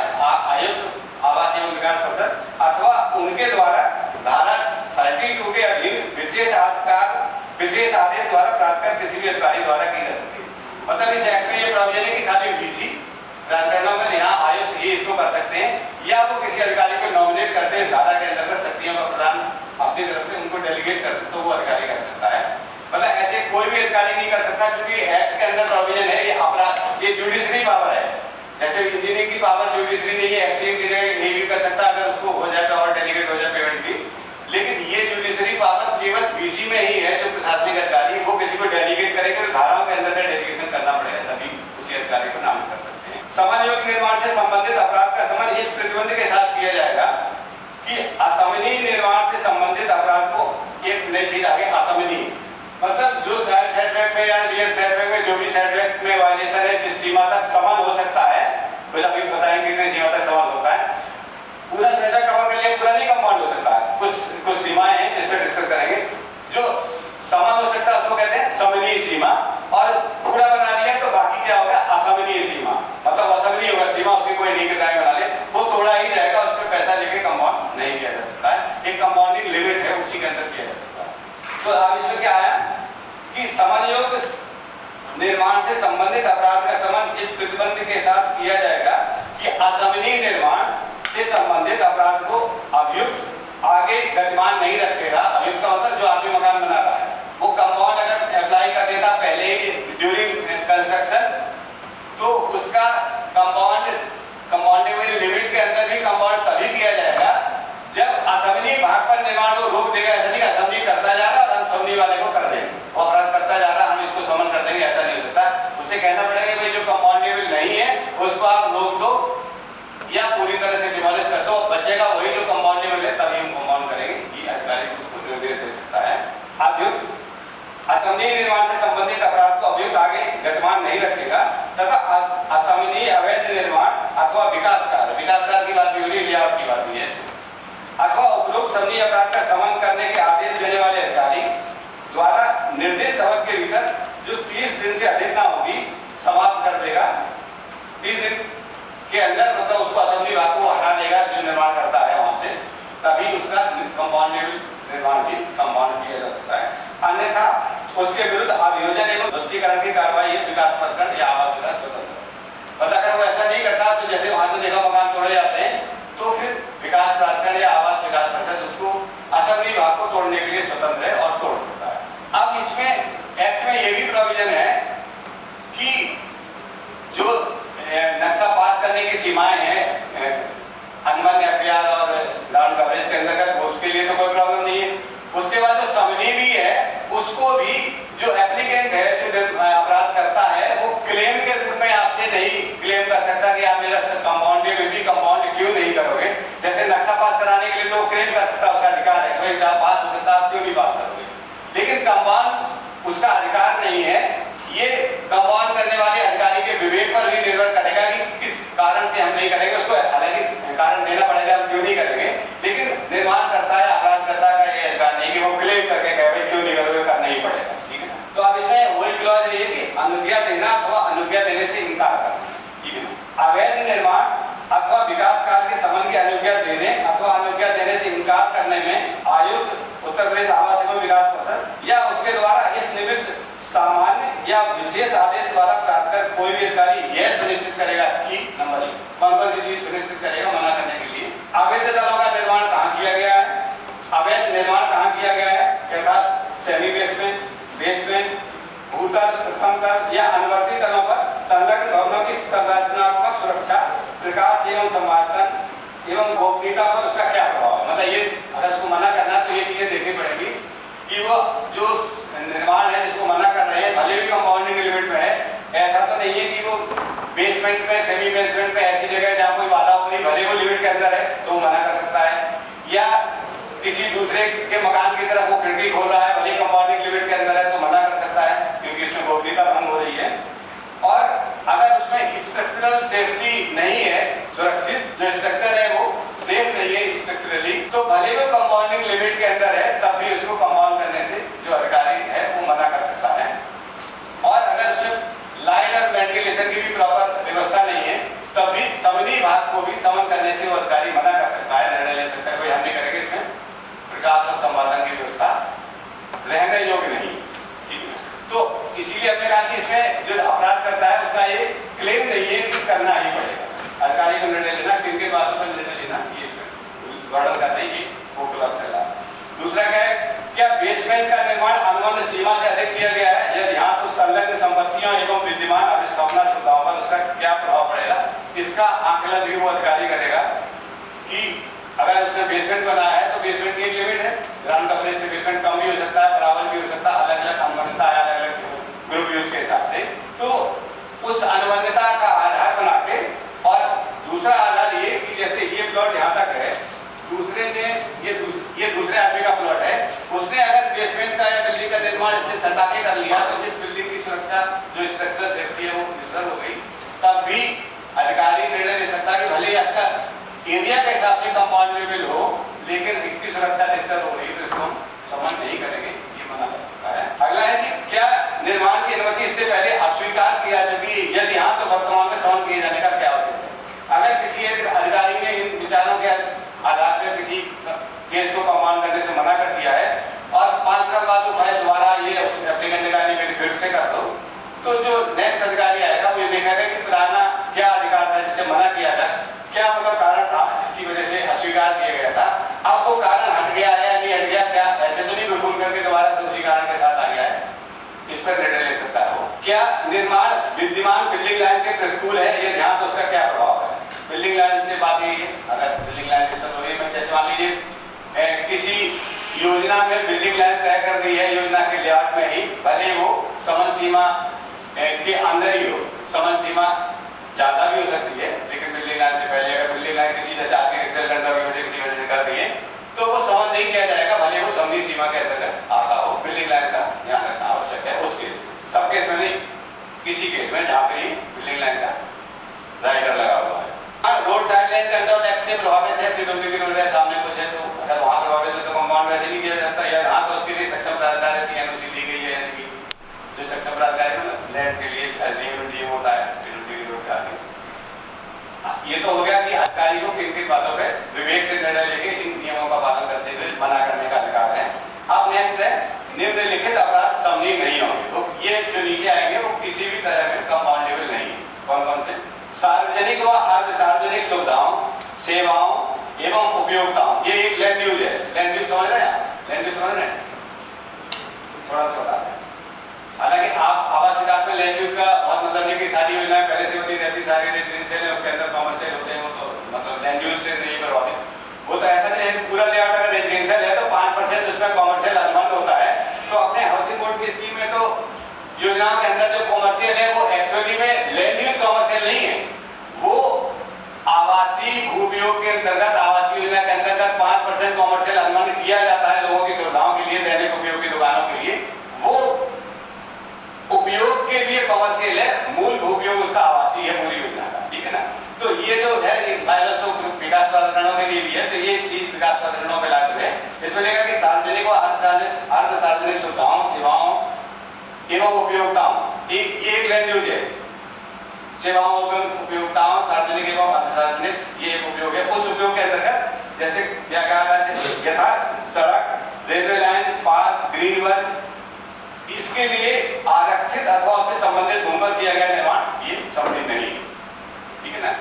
आयुक्त आवास एवं विकास परिषद, अथवा उनके द्वारा धारा 32 के अधीन विशेष आदेश द्वारा प्राप्त कर किसी भी अधिकारी द्वारा की जा सकती है। मतलब इस एक्ट में ये प्रोविजन है कि खाली वीसी प्राधिकरणों में यहाँ आयुक्त ही इसको कर सकते हैं, या वो किसी अधिकारी को नॉमिनेट करते हैं, धारा के अंतर्गत शक्तियों का प्रदान अपनी तरफ से उनको डेलीगेट करते तो वो अधिकारी कर सकता है। मतलब ऐसे कोई भी अधिकारी नहीं कर सकता, क्योंकि एक्ट के अंदर प्रोविजन है ये अपराध, ये जुडिशरी पावर है। जैसे इंजीनियरिंग की पावर जुडिशरी नहीं है, एक्सीएम की जगह ये भी कर सकता अगर उसको हो जाए पावर डेलीगेट हो जाए पेमेंट की, लेकिन ये जुडिशरी पावर केवल वीसी में ही है। जो प्रशासनिक अधिकारी वो किसी को डेलीगेट करेंगे तो धाराओं के अंदर डेलीगेशन करना पड़ेगा, तभी उसी अधिकारी को नामित कर सकते हैं। समन योग्य निर्माण से संबंधित अपराध का समन इस प्रतिबंध के साथ किया जाएगा कि असमनीय निर्माण से संबंधित अपराध को, एक नई चीज आगे, असमनीय मतलब जो साइड सेटबैक में या रियर सेटबैक में जो भी सेटबैक में वायलेशन है, जिस सीमा तक समन हो सकता है, कुछ अभी बताएंगे कितनी सीमा तक समन होता है। पूरा सेटबैक कवर कर लिया, पूरा नहीं कंपाउंड हो सकता है, कुछ सीमाएं हैं जिस पर डिस्कस करेंगे। जो समन हो सकता है उसको कहते हैं समनीय सीमा, और पूरा बना दिया तो बाकी क्या होगा, असमनीय सीमा। मतलब असमनीय होगा, सीमा उसकी कोई नहीं किताएं बना ले, वो तोड़ा ही जाएगा, उस पर पैसा लेके कंपाउंड नहीं किया जा सकता है। एक कंपाउंडिंग लिमिट है, उसी के अंदर किया जा सकता है। तो अब इसमें क्या आया कि समन योग्य निर्माण से संबंधित अपराध का समन इस प्रतिबंध के साथ किया जाएगा कि असमनीय निर्माण से संबंधित अपराध को अभियुक्त आगे गतिमान नहीं रखेगा। अभियुक्त का मतलब जो आदमी मकान बना रहा है, वो कंपाउंड अगर अप्लाई कर देता पहले ही ड्यूरिंग कंस्ट्रक्शन, तो उसका कंपाउंडेबल लिमिट के अंदर भी कंपाउंड तभी किया जाएगा जब असमनी भाग पर निर्माण को रोक देगा। ऐसा नहीं कि असमनी करता जा रहा हम समनी वाले को कर देंगे, वो अपराध करता जा रहा हम इसको समन कर देंगे, ऐसा नहीं होता। उसे कहना पड़ेगा भाई जो कंपाउंडेबल नहीं है उसको आप रोक दो या पूरी तरह से डिमोलिश कर दो, बचेगा वही जो कंपाउंडेबल है तभी हम कंपाउंड करेंगे। ये अधिकारी को निर्देश दे सकता है। अभियुक्त असमनी निर्माण से संबंधित अपराध को अभियुक्त आगे गतिमान नहीं रखेगा तथा असमनी अवैध निर्माण अथवा विकासकार की बात भी हो रही है, लेआउट की बात भी है, अथवा उपरोक्त समनी अपराध का समन करने के आदेश देने वाले अधिकारी द्वारा निर्दिष्ट अवधि के भीतर जो 30 दिन से अधिक ना होगी समाप्त कर देगा। 30 दिन के अंदर मतलब उसको असमनी भाग को हटा देगा जो निर्माण करता है वहां से, तभी उसका कंपाउंडेबल निर्माण भी कंपाउंड किया जा सकता है। अन्यथा उसके विरुद्ध अभियोजन एवं ध्वस्तीकरण की कार्रवाई विकास प्रकरण या आवास विकास स्वतंत्र। मतलब अगर वो ऐसा नहीं करता तो जैसे आपने देखा मकान तोड़े जाते हैं तो फिर विकास प्राधिकरण या आवास विकास प्राधिकरण उसको असमनी भाग को तोड़ने के लिए स्वतंत्र है और तोड़ सकता है। अब इसमें एक्ट में यह भी प्रोविजन है कि जो नक्शा पास करने की सीमाएं हैं अनुमान एफआईआर और ग्राउंड कवरेज के अंतर्गत, उसके लिए तो कोई प्रॉब्लम नहीं है। उसके बाद जो समनी भी है उसको भी जो एप्लीकेंट है जो अपराध करता है वो क्लेम के रूप में आपसे नहीं क्लेम कर सकता कि आप मेरा कंपाउंड क्यों नहीं करोगे। जैसे नक्शा पास कराने के लिए तो क्लेम कर सकता है, उसका अधिकार है भाई जहाँ पास हो सकता है आप क्यों नहीं पास करोगे, लेकिन कंपाउंड उसका अधिकार नहीं है। ये कंपाउंड करने वाले अधिकारी के विवेक पर भी निर्भर करेगा कि किस कारण से हम नहीं करेंगे, उसको हालांकि कारण देना पड़ेगा हम क्यों नहीं करेंगे, लेकिन निर्माण करता है अपराध करता का ये अधिकार नहीं कि वो क्लेम करके कहे भाई क्यों नहीं करोगे, करना ही पड़ेगा। ठीक है, तो अब इसमें वही क्लॉज है कि अनुज्ञा देना अथवा अनुज्ञा देने से इनकार करना। ठीक है, अवैध निर्माण अथवा विकास कार्य के संबंध की अनुज्ञा देने अथवा अनुज्ञा देने से इनकार करने में आयुक्त उत्तर प्रदेश आवास एवं विकास परिषद या उसके द्वारा इस निमित्त सामान्य या विशेष आदेश द्वारा प्राप्त कर कोई भी अधिकारी यह सुनिश्चित करेगा कि नंबर 1 कौन-कौन सी चीज सुनिश्चित करेगा मना करने के लिए, अवैध दलों का निर्माण कहाँ किया गया है, अवैध निर्माण कहाँ किया गया है, अर्थात सेमी बेसमेंट, बेसमेंट, भूतल, प्रथम तल या अनुवर्ती तलों पर संलग्न भवनों की संरचनात्मक सुरक्षा, प्रकाश एवं संवर्धन एवं गोपनीयता पर उसका क्या प्रभाव है। मतलब ये अगर उसको मना करना तो ये चीजें देखनी पड़ेगी कि वो जो निर्माण है जिसको मना कर रहे हैं भले भी कंपाउंडिंग लिमिट में है, ऐसा तो नहीं है कि वो बेसमेंट में सेमी बेसमेंट में ऐसी जगह जहाँ कोई बाधा हो रही भले वो लिमिट के अंदर है तो मना कर सकता है, या किसी दूसरे के मकान की तरफ वो खिड़की खोल रहा है भले कंपाउंडिंग लिमिट के अंदर है तो मना कर सकता है क्योंकि इसमें गोपनीयता भंग हो रही है। और अगर उसमें स्ट्रक्चरल सेफ्टी नहीं है, सुरक्षित जो स्ट्रक्चर है वो सेफ नहीं है स्ट्रक्चरली, तो भले वो कंपाउंडिंग लिमिट के अंदर है तब भी उसको कंपाउंड करने से जो अधिकारी है वो मना कर सकता है। और अगर उसमें लाइट और वेंटिलेशन की भी प्रॉपर व्यवस्था नहीं है तब भी समनी भाग को भी समन करने से वो अधिकारी मना कर सकता है, निर्णय ले सकता है कोई हम नहीं करेंगे, इसमें प्रकाश और संवर्धन की व्यवस्था रहने योग्य नहीं। तो इसीलिए हमने कहा कि इसमें जो अपराध करता है उसका ये क्लेम नहीं है कि करना ही पड़ेगा, अधिकारी को निर्णय लेना किन किन बातों पर निर्णय लेना ये इसमें वर्णन करना ही वो क्लॉज चला। दूसरा क्या है, क्या बेसमेंट का निर्माण अनुबंध सीमा से अधिक किया गया है यदि हाँ तो संलग्न संपत्तियों एवं विद्यमान अभिस्थापना सुविधाओं पर उसका क्या प्रभाव पड़ेगा, इसका आकलन भी वो अधिकारी करेगा कि अगर उसने बेसमेंट बनाया है तो बेसमेंट की एक लिमिट है, ग्राउंड कवरेज से बेसमेंट कम भी हो सकता है, बराबर भी हो सकता है, अलग अलग अनुबंधता है अलग अलग ग्रुप यूज के हिसाब से, तो उस अनुबंधता का आधार बना के। और दूसरा आधार ये कि जैसे ये प्लॉट यहाँ तक है, दूसरे ने ये दूसरे आदमी का प्लॉट है, उसने अगर बेसमेंट का या बिल्डिंग का निर्माण इससे सटा के कर लिया तो इस बिल्डिंग की सुरक्षा जो स्ट्रक्चरल सेफ्टी है वो डिस्टर्ब हो गई, तब भी अधिकारी निर्णय ले सकता है कि भले आपका एरिया के हिसाब से कंपाउंडेबल हो लेकिन इसकी सुरक्षा डिस्टर्ब हो रही है तो इसको हम समन नहीं करेंगे, ये मना कर सकता है। अगला है कि क्या निर्माण की अनुमति इससे पहले अस्वीकार किया चुकी, यदि हाँ तो वर्तमान में समन किए जाने का क्या उद्देश्य है। अगर किसी एक अधिकारी ने इन विचारों के आधार पर किसी केस को कंपाउंड करने से मना कर दिया है और 5 साल बाद फाइल दोबारा ये एप्लीकेंट अधिकारी मेरी फिर से कर दो, तो जो नेक्स्ट अधिकारी आएगा वो ये देखेगा कि पुराना क्या अधिकार था जिससे मना किया था, क्या मतलब कारण था इसकी वजह से अस्वीकार किया गया था, अब वो कारण हट गया है या नहीं हट गया, क्या ऐसे तो नहीं बिल्कुल करके दोबारा से उसी कारण के साथ आ गया है, इस पर निर्णय ले सकता है वो। क्या निर्माण विद्यमान बिल्डिंग लाइन के प्रतिकूल है, ये ध्यान तो उसका क्या प्रभाव है। बिल्डिंग लाइन से बात यही है, अगर बिल्डिंग लाइन डिस्टर्ब हो रही है, जैसे मान लीजिए किसी योजना में बिल्डिंग लाइन तय कर दी है, योजना के लेआउट में ही, भले वो समन सीमा के अंदर ही हो, समन सीमा ज्यादा भी हो सकती है, लेकिन बिल्डिंग लाइन से पहले अगर बिल्डिंग लाइन किसी जैसे आर्किटेक्चर टेंडर की वजह किसी वजह से कर दी है, तो वो समन नहीं किया जाएगा, भले वो समझी सीमा के अंतर्गत आता हो। बिल्डिंग लाइन का ध्यान रखना आवश्यक है उस केस में, सब केस में नहीं, किसी केस में जहाँ पे बिल्डिंग लाइन का राइडर लगा हुआ है। Road side line control tax से प्रभावित है, प्रीडोमिनेटिंग किलोमीटर है, सामने कुछ है, तो अगर वहाँ प्रभावित है तो कंपाउंड वैसे नहीं किया जाता है, हाँ तो उसके लिए सक्षम प्राधिकारी की अनुमति दी गई है, यानी कि जो सक्षम प्राधिकारी मतलब लैंड के लिए एसडीएम होता है प्रीडोमिनेटिंग किलोमीटर आगे। ये तो हो गया कि अधिकारी को किन किन बातों पे विवेक से निर्णय लेके इन नियमों का पालन करते हुए मना करने का अधिकार है। अब नेक्स्ट है, निम्नलिखित अपराध समनीय नहीं होंगे, तो ये जो नीचे आएंगे वो किसी भी तरह में कंपाउंडेबल नहीं है। कौन कौन से? सार्वजनिक व अर्ध सार्वजनिक सुविधाओं, सेवाओं एवं उपयोगिताओं, ये एक लैंड यूज है। लैंड यूज समझ रहे हैं आप? लैंड यूज समझ रहे हैं? थोड़ा सा बता दें। हालांकि आप आवास विकास में लैंड यूज का बहुत मतलब नहीं कि सारी योजनाएं पहले से होती रहती, सारी रेजिडेंशियल है, उसके अंदर कॉमर्शियल होते हैं, वो तो मतलब लैंड यूज से नहीं प्रभावित। वो तो ऐसा नहीं है पूरा लेआउट अगर रेजिडेंशियल है तो 5% उसमें कॉमर्शियल अनुबंध होता है, तो अपने हाउसिंग बोर्ड की स्कीम में तो योजनाओं के अंदर जो कॉमर्शियल है वो एक्चुअली में लैंड यूज कॉमर्शियल नहीं है, वो आवासीय भूप्रयोग के अंतर्गत, आवासीय योजना के अंतर्गत 5% कॉमर्शियल अनुबंध किया जाता है लोगों की सुविधाओं के लिए, दैनिक उपयोग की दुकानों के लिए, वो उपयोग के लिए कॉमर्शियल है, मूल भूप्रयोग उसका आवासीय है पूरी योजना का, ठीक है ना। तो ये जो है ये फायदा तो विकास प्राधिकरणों के लिए भी है, तो ये चीज विकास प्राधिकरणों में लागू है। इसमें लेगा कि सार्वजनिक व अर्ध सार्वजनिक सुविधाओं, सेवाओं एवं उपयोगिताओं, ये एक लैंड यूज है। सेवाओं उपयोगिताओं, सार्वजनिक एवं अर्ध सार्वजनिक, ये एक उपयोग है। उस उपयोग के अंतर्गत जैसे क्या कहा यथा सड़क, रेलवे लाइन, पार्क, ग्रीनवर्क, इसके लिए आरक्षित अथवा उससे संबंधित भूमि पर किया गया निर्माण ये सम्मिलित नहीं, ठीक है ना।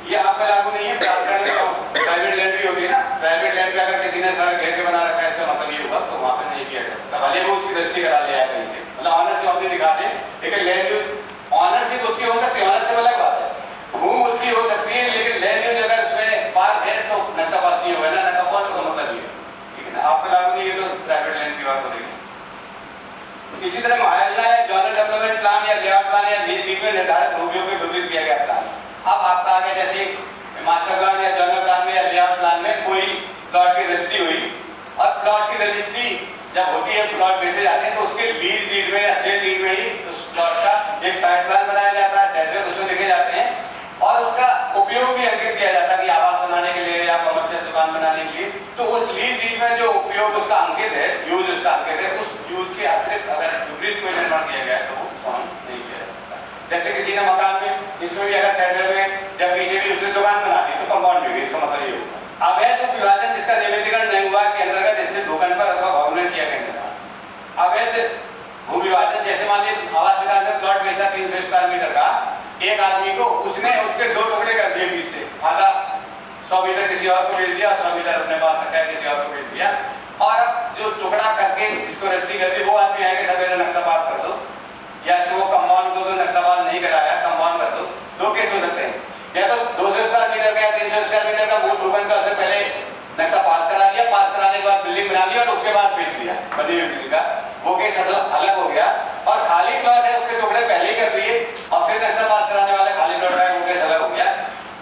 ये आप पे लागू नहीं है, प्राइवेट लैंड भी होगी ना, प्राइवेट लैंड पे अगर किसी ने सड़क घेर के बना रखा है, इसका मतलब ये होगा तो वहां पे नहीं किया जा सकता, भले वो उसकी रजिस्ट्री करा लिया है कहीं से, मतलब ऑनरशिप अपनी दिखा दे, लेकिन लैंड यूज ऑनरशिप उसकी हो सकती है, ऑनरशिप अलग बात है, भूमि उसकी हो सकती है, लेकिन लैंड यूज अगर उसमें पार्क है तो नक्शा पास नहीं होगा ना, कंपाउंड का मतलब ये, ठीक है ना। आप पे लागू नहीं है तो प्राइवेट लैंड की बात हो रही है। इसी तरह महायोजना या जोनल डेवलपमेंट प्लान या लेआउट प्लान या डीपी में निर्धारित भूमियों में विवरित किया गया प्लान। अब आपका आगे जैसे मास्टर प्लान या जोनल प्लान में या लेआउट प्लान में कोई प्लॉट की रजिस्ट्री हुई, और प्लॉट की रजिस्ट्री जब होती है, प्लॉट बेचे जाते हैं, तो उसके लीज डीड में या सेल डीड में ही उस प्लॉट का एक साइड प्लान बनाया जाता है, सेटबैक उसमें लिखे जाते हैं, और उसका उपयोग भी अंकित किया जाता है कि आवास बनाने के लिए या कमर्शियल दुकान बनाने के लिए। तो उस लीज डीड में जो उपयोग उसका अंकित है, यूज उसका अंकित है, उस यूज के अतिरिक्त अगर विपरीत कोई निर्माण किया गया है तो वो सहन नहीं किया जा सकता। जैसे किसी ने मकान में, इसमें भी अगर सेटबैक में जब पीछे भी उसने दुकान बना दी तो कंपाउंड भी, इसका मतलब ये होगा। अवैध विभाजन जिसका नियमितीकरण नहीं हुआ के अंतर्गत स्थित भूखंड पर अथवा भवन में किया गया निर्माण। अवैध भू विभाजन जैसे मान लीजिए आवास विकास में प्लॉट बेचा 300 स्क्वायर मीटर का, एक आदमी को उसने उसके 2 टुकड़े कर दिए बीच से, आधा 100 मीटर किसी और को बेच दिया, 100 मीटर अपने पास रखा है किसी और को बेच दिया, और अब जो टुकड़ा करके जिसको रजिस्ट्री कर दी वो आदमी आएगा सब मेरा नक्शा पास कर दो, या वो कंपाउंड को तो नक्शा पास नहीं कराया कंपाउंड कर दो। 2 केस हो सकते हैं, या तो 200 स्क्वायर मीटर का या 300 स्क्वायर मीटर का मूल भूखंड का उसने पहले नक्शा पास करा दिया, पास कराने के बाद बिल्डिंग बना ली और उसके बाद बेच दिया बनी हुई बिल्डिंग का, वो केस अलग हो गया। और खाली प्लॉट है उसके टुकड़े पहले ही कर दिए और फिर नक्शा पास कराने वाला खाली प्लॉट है, वो केस अलग हो गया।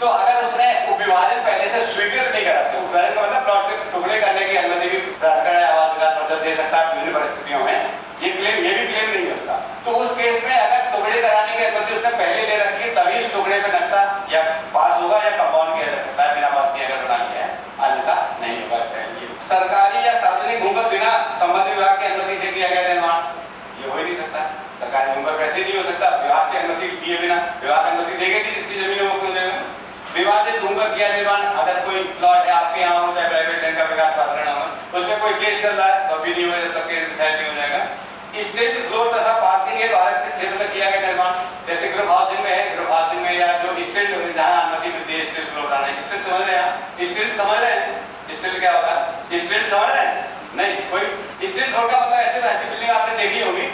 तो अगर उसने उपविभाजन पहले से स्वीकृत नहीं करा, उपविभाजन का मतलब प्लॉट के टुकड़े करने की अनुमति भी प्राधिकरण आवास विकास परिषद दे सकता है विभिन्न परिस्थितियों में, ये भी क्लेम नहीं है उसका। तो उस केस में अगर टुकड़े कराने की अनुमति उसने पहले ले रखी तभी इस टुकड़े पे नक्शा या पास होगा या कंपाउंड किया जा सकता है, बिना पास किए अगर बना लिया है, अन्यथा नहीं होगा। सरकारी या सार्वजनिक भूमि पर बिना संबंधित विभाग की अनुमति से किया गया निर्माण, ये हो ही नहीं सकता। सरकारी भूमि पर वैसे नहीं हो सकता, विभाग की अनुमति दिए बिना, विभाग अनुमति देगा नहीं जिसकी जमीन मुक्त हो जाएगा। विवादित भूमि पर किया निर्माण, अगर कोई प्लॉट है आपके यहाँ हो चाहे प्राइवेट लैंड का विकास प्राधिकरण हो, उसमें कोई केस चल रहा है तो अभी नहीं हो जब तक केस डिसाइड नहीं हो जाएगा। स्टेट प्लॉट तथा पार्किंग है आरक्षित क्षेत्र में किया गया निर्माण, जैसे ग्रुप हाउसिंग में है, ग्रुप हाउसिंग में या जो स्टेट जहाँ अनुमति मिलती है स्टेट प्लॉट आने, स्टेट समझ रहे हैं? स्टेट समझ रहे हैं? स्टेट क्या होता है? स्टेट समझ रहे हैं? नहीं, कोई स्टेट प्लॉट का मतलब ऐसे बिल्डिंग आपने देखी होगी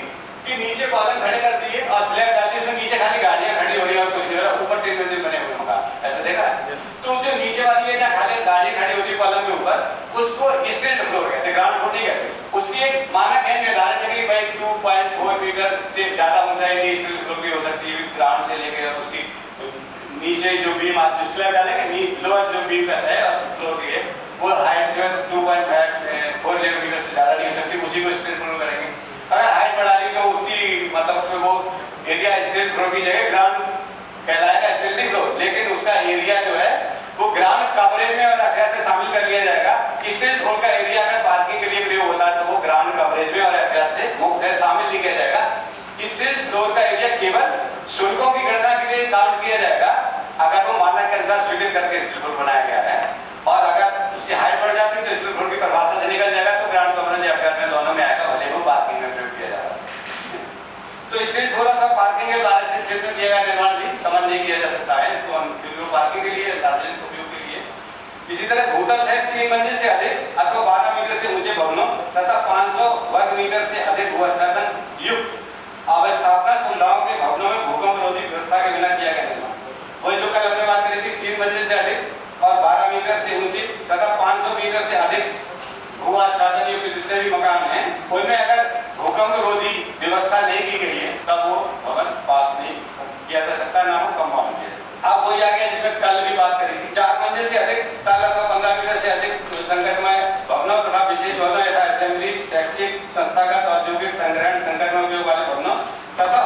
कि नीचे कॉलम खड़े कर दिए और स्लैब डाल दी, उसमें नीचे खाली गाड़ियां खड़ी हो रही है और कुछ नहीं हो रहा, ऊपर 3 मंजिल बने हुए मकान, ऐसा देखा है? तो जो नीचे वाली है ना खाली गाड़ी खड़ी होती है कॉलम के ऊपर, उसको स्टैंड फ्लोर कहते हैं, ग्राउंड फ्लोर नहीं कहते। उसकी एक मानक है निर्धारित है कि भाई 2.4 मीटर से ज्यादा ऊंचाई नहीं स्टैंड फ्लोर की हो सकती है, ग्राउंड से लेकर उसकी नीचे जो बीम आप स्लैब डालेंगे लोअर जो बीम का है और फ्लोर की है वो हाइट जो 2.4 मीटर से ज्यादा नहीं हो सकती, उसी को स्टैंड फ्लोर करेंगे। अगर हाइट बढ़ा दी तो उसकी मतलब उसमें वो एरिया स्टैंड फ्लोर की जगह ग्राउंड कहलाएगा स्टैंडिंग फ्लोर, लेकिन उसका एरिया जो है वो ग्राउंड कवरेज में और एफआईआर में शामिल कर लिया जाएगा। स्टैंड फ्लोर का एरिया अगर पार्किंग के लिए प्रयोग होता है तो वो ग्राउंड कवरेज में और एफआईआर से मुक्त है, शामिल नहीं किया जाएगा। स्टैंड फ्लोर का एरिया केवल शुल्कों की गणना के लिए काउंट किया जाएगा अगर वो मानक के अनुसार स्वीकृत करके स्टैंड फ्लोर बनाया गया है, और अगर उसकी हाइट बढ़ जाती है तो स्टैंड फ्लोर की परिभाषा से निकल जाएगा, तो ग्राउंड कवरेज या एफआईआर में दोनों में आएगा, भले वो पार्किंग में प्रयोग किया जाएगा। तो स्टैंड फ्लोर अथवा पार्किंग के आरक्षित क्षेत्र में किया गया निर्माण भी समझ नहीं किया जा सकता है इसको, क्योंकि पार्किंग के लिए सार्वजनिक उपयोग के लिए। इसी तरह भूतल सहित 3 मंजिल से अधिक अथवा 12 मीटर से ऊंचे भवनों तथा 500 वर्ग मीटर से अधिक भू-आच्छादन युक्त अवस्थापना सुविधाओं के भवनों में भूकंप रोधी व्यवस्था के बिना किया गया निर्माण। वही जो कल हमने बात करी थी, 3 मंजिल से अधिक और 12 मीटर से ऊंची तथा 500 मीटर से अधिक भू-आच्छादन युक्त जितने भी मकान हैं उनमें अगर भूकंप रोधी व्यवस्था नहीं की गई है तब वो भवन पास नहीं किया जा सकता, ना वो कंपाउंड किया। अब वही आ गया जिसमें कल भी बात करी थी, 4 मंजिल से अधिक तल अथवा 15 मीटर से अधिक संकटमय भवनों तथा विशेष भवनों यथा असेंबली शैक्षिक संस्थागत औद्योगिक संग्रहण संकटमय उपयोग वाले भवनों तथा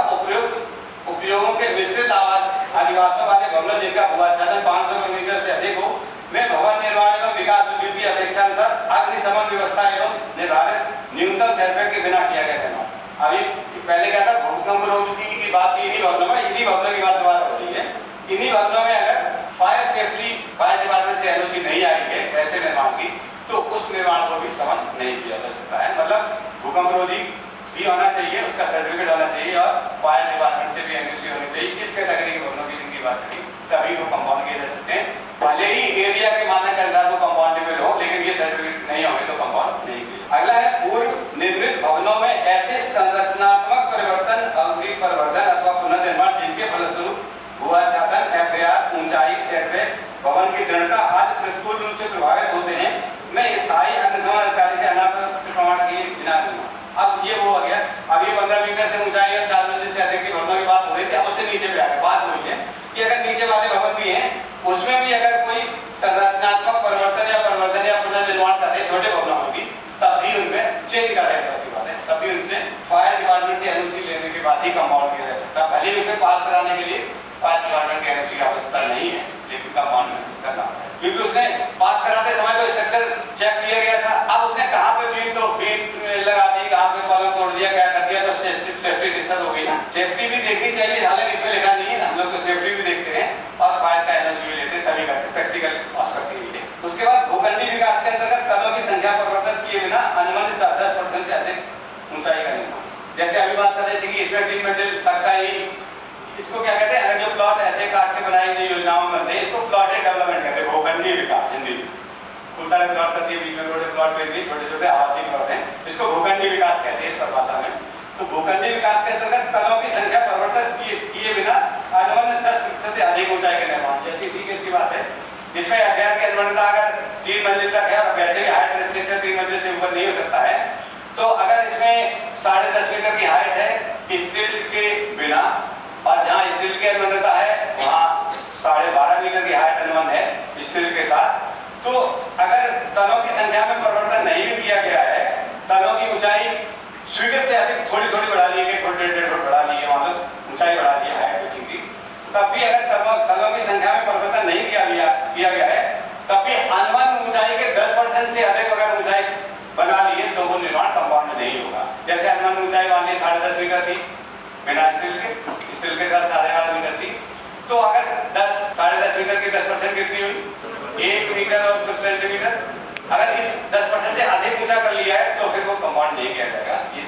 उपयोगों के मिश्रित आवास आदिवासों वाले भवनों जिनका भू-आच्छादन 500 मीटर से अधिक हो में भवन निर्माण एवं विकास उद्योग की अपेक्षा अनुसार अग्निशमन व्यवस्था एवं निर्धारित न्यूनतम सर्वे के बिना किया गया निर्माण। अभी पहले क्या था, भूकंप रोधी की बात इन्हीं भवनों में, इन्हीं भवनों की बात दोबारा हो रही है। इन्हीं भवनों में अगर फायर सेफ्टी फायर डिपार्टमेंट से एनओसी नहीं आई है ऐसे निर्माण की, तो उस निर्माण को भी समन नहीं किया जा सकता है। मतलब भूकंप रोधी भी होना चाहिए, उसका सर्टिफिकेट होना चाहिए और फायर डिपार्टमेंट से भी एनओसी होनी चाहिए। इस कैटेगरी के भवनों की जिनकी बात करी तभी वो कंपाउंड किए जा सकते हैं, भले ही एरिया के मानक के अनुसार वो कंपाउंडेबल हो, लेकिन ये सर्टिफिकेट नहीं होंगे तो कंपाउंड नहीं किया। अगला है पूर्व निर्मित भवनों में ऐसे संरचनात्मक परिवर्तन अवधि परिवर्तन अथवा पुनर्निर्माण जिनके फलस्वरूप भू-आच्छादन एफआईआर ऊंचाई सर्वे भवन की दृढ़ता आदि प्रतिकूल रूप से प्रभावित होते हैं, मैं स्थायी अग्निशमन अधिकारी से अनापत्ति प्रमाण किए बिना दूंगा। अब ये वो हो गया, अब ये 15 मीटर से ऊंचाई और 4 मंजिल से अधिक के भवनों की बात हो रही थी, अब उससे नीचे भी आ गई। बात वही है कि अगर नीचे वाले भवन भी हैं उसमें भी अगर कोई संरचनात्मक परिवर्तन या पुनर्निर्माण करते छोटे भवनों में भी, तब भी उनमें चेंज का रहता है, तब भी उनसे फायर डिपार्टमेंट से एनओसी लेने के बाद ही कंपाउंड किया जा सकता। भले ही उसे पास कराने के लिए फायर डिपार्टमेंट के एनओसी की आवश्यकता नहीं है, लेकिन कंपाउंड करना, क्योंकि उसने पास कराते समय तो स्ट्रक्चर चेक किया गया था। अब उसने कहाँ पे बीम लगा दी, कहाँ पे कॉलम तोड़ दिया, क्या कर दिया, तो सेफ्टी डिस्टर्ब हो गई ना। सेफ्टी भी देखनी चाहिए, हालांकि इसमें लिखा नहीं है, हम लोग तो सेफ्टी भी देखते हैं और फायर का एनओसी भी लेते हैं, तभी करते प्रैक्टिकल एस्पेक्ट के लिए। उसके बाद भूखंडी विकास के अंतर्गत तलों की संख्या परिवर्तन किए बिना अनुमानित 10% से अधिक ऊंचाई का निर्माण। जैसे अभी बात कर रहे थे कि इसमें 3 मंजिल तक का ही, इसको क्या कहते हैं, अगर जो प्लॉट ऐसे काट के बनाई गई योजनाओं में बनते हैं इसको प्लॉटेड डेवलपमेंट कहते हैं, भूखंडी विकास हिंदी में। खूब सारे प्लॉट करती है, बीच में बड़े प्लॉट पे भी छोटे छोटे आवासीय प्लॉट हैं, इसको भूखंडी विकास कहते हैं इस परिभाषा में। तो भूखंडी विकास के अंतर्गत तलों की संख्या परिवर्तन किए बिना अनुमानित 10% से अधिक ऊंचाई का निर्माण। जैसी इसी की बात है, इसमें अभ्यास की अनुमति अगर 3 मंजिल तक है और वैसे भी हाइट रेस्ट्रिक्टेड 3 मंजिल से ऊपर नहीं हो सकता है, तो अगर इसमें 10.5 मीटर की हाइट है स्टील के बिना और जहाँ स्टील की अनुमति है वहाँ 12.5 मीटर की हाइट अनुमान है स्टील के साथ, तो अगर तलों की संख्या में परिवर्तन नहीं भी किया गया है, तलों की ऊंचाई स्वीकृत से अधिक थोड़ी बढ़ा ली है, थोड़ी 1.5 फुट बढ़ा ली है, मतलब ऊंचाई बढ़ा दी है हाइट बिल्डिंग की, तब भी अगर तलों की संख्या में परिवर्तन नहीं किया गया है, तब भी अनुमान ऊंचाई के 10% से अधिक अगर ऊंचाई बना ली है तो वो निर्माण कंपाउंड नहीं होगा। जैसे अनुमान ऊंचाई मान ली 10.5 मीटर थी बिना स्टील के साथ 11.5 मीटर थी, तो अगर 10.5 मीटर की 10% कितनी हुई, 1 मीटर और कुछ सेंटीमीटर। अगर इस 10% से अधिक ऊंचा कर लिया है तो फिर वो कंपाउंड नहीं किया जाएगा, ये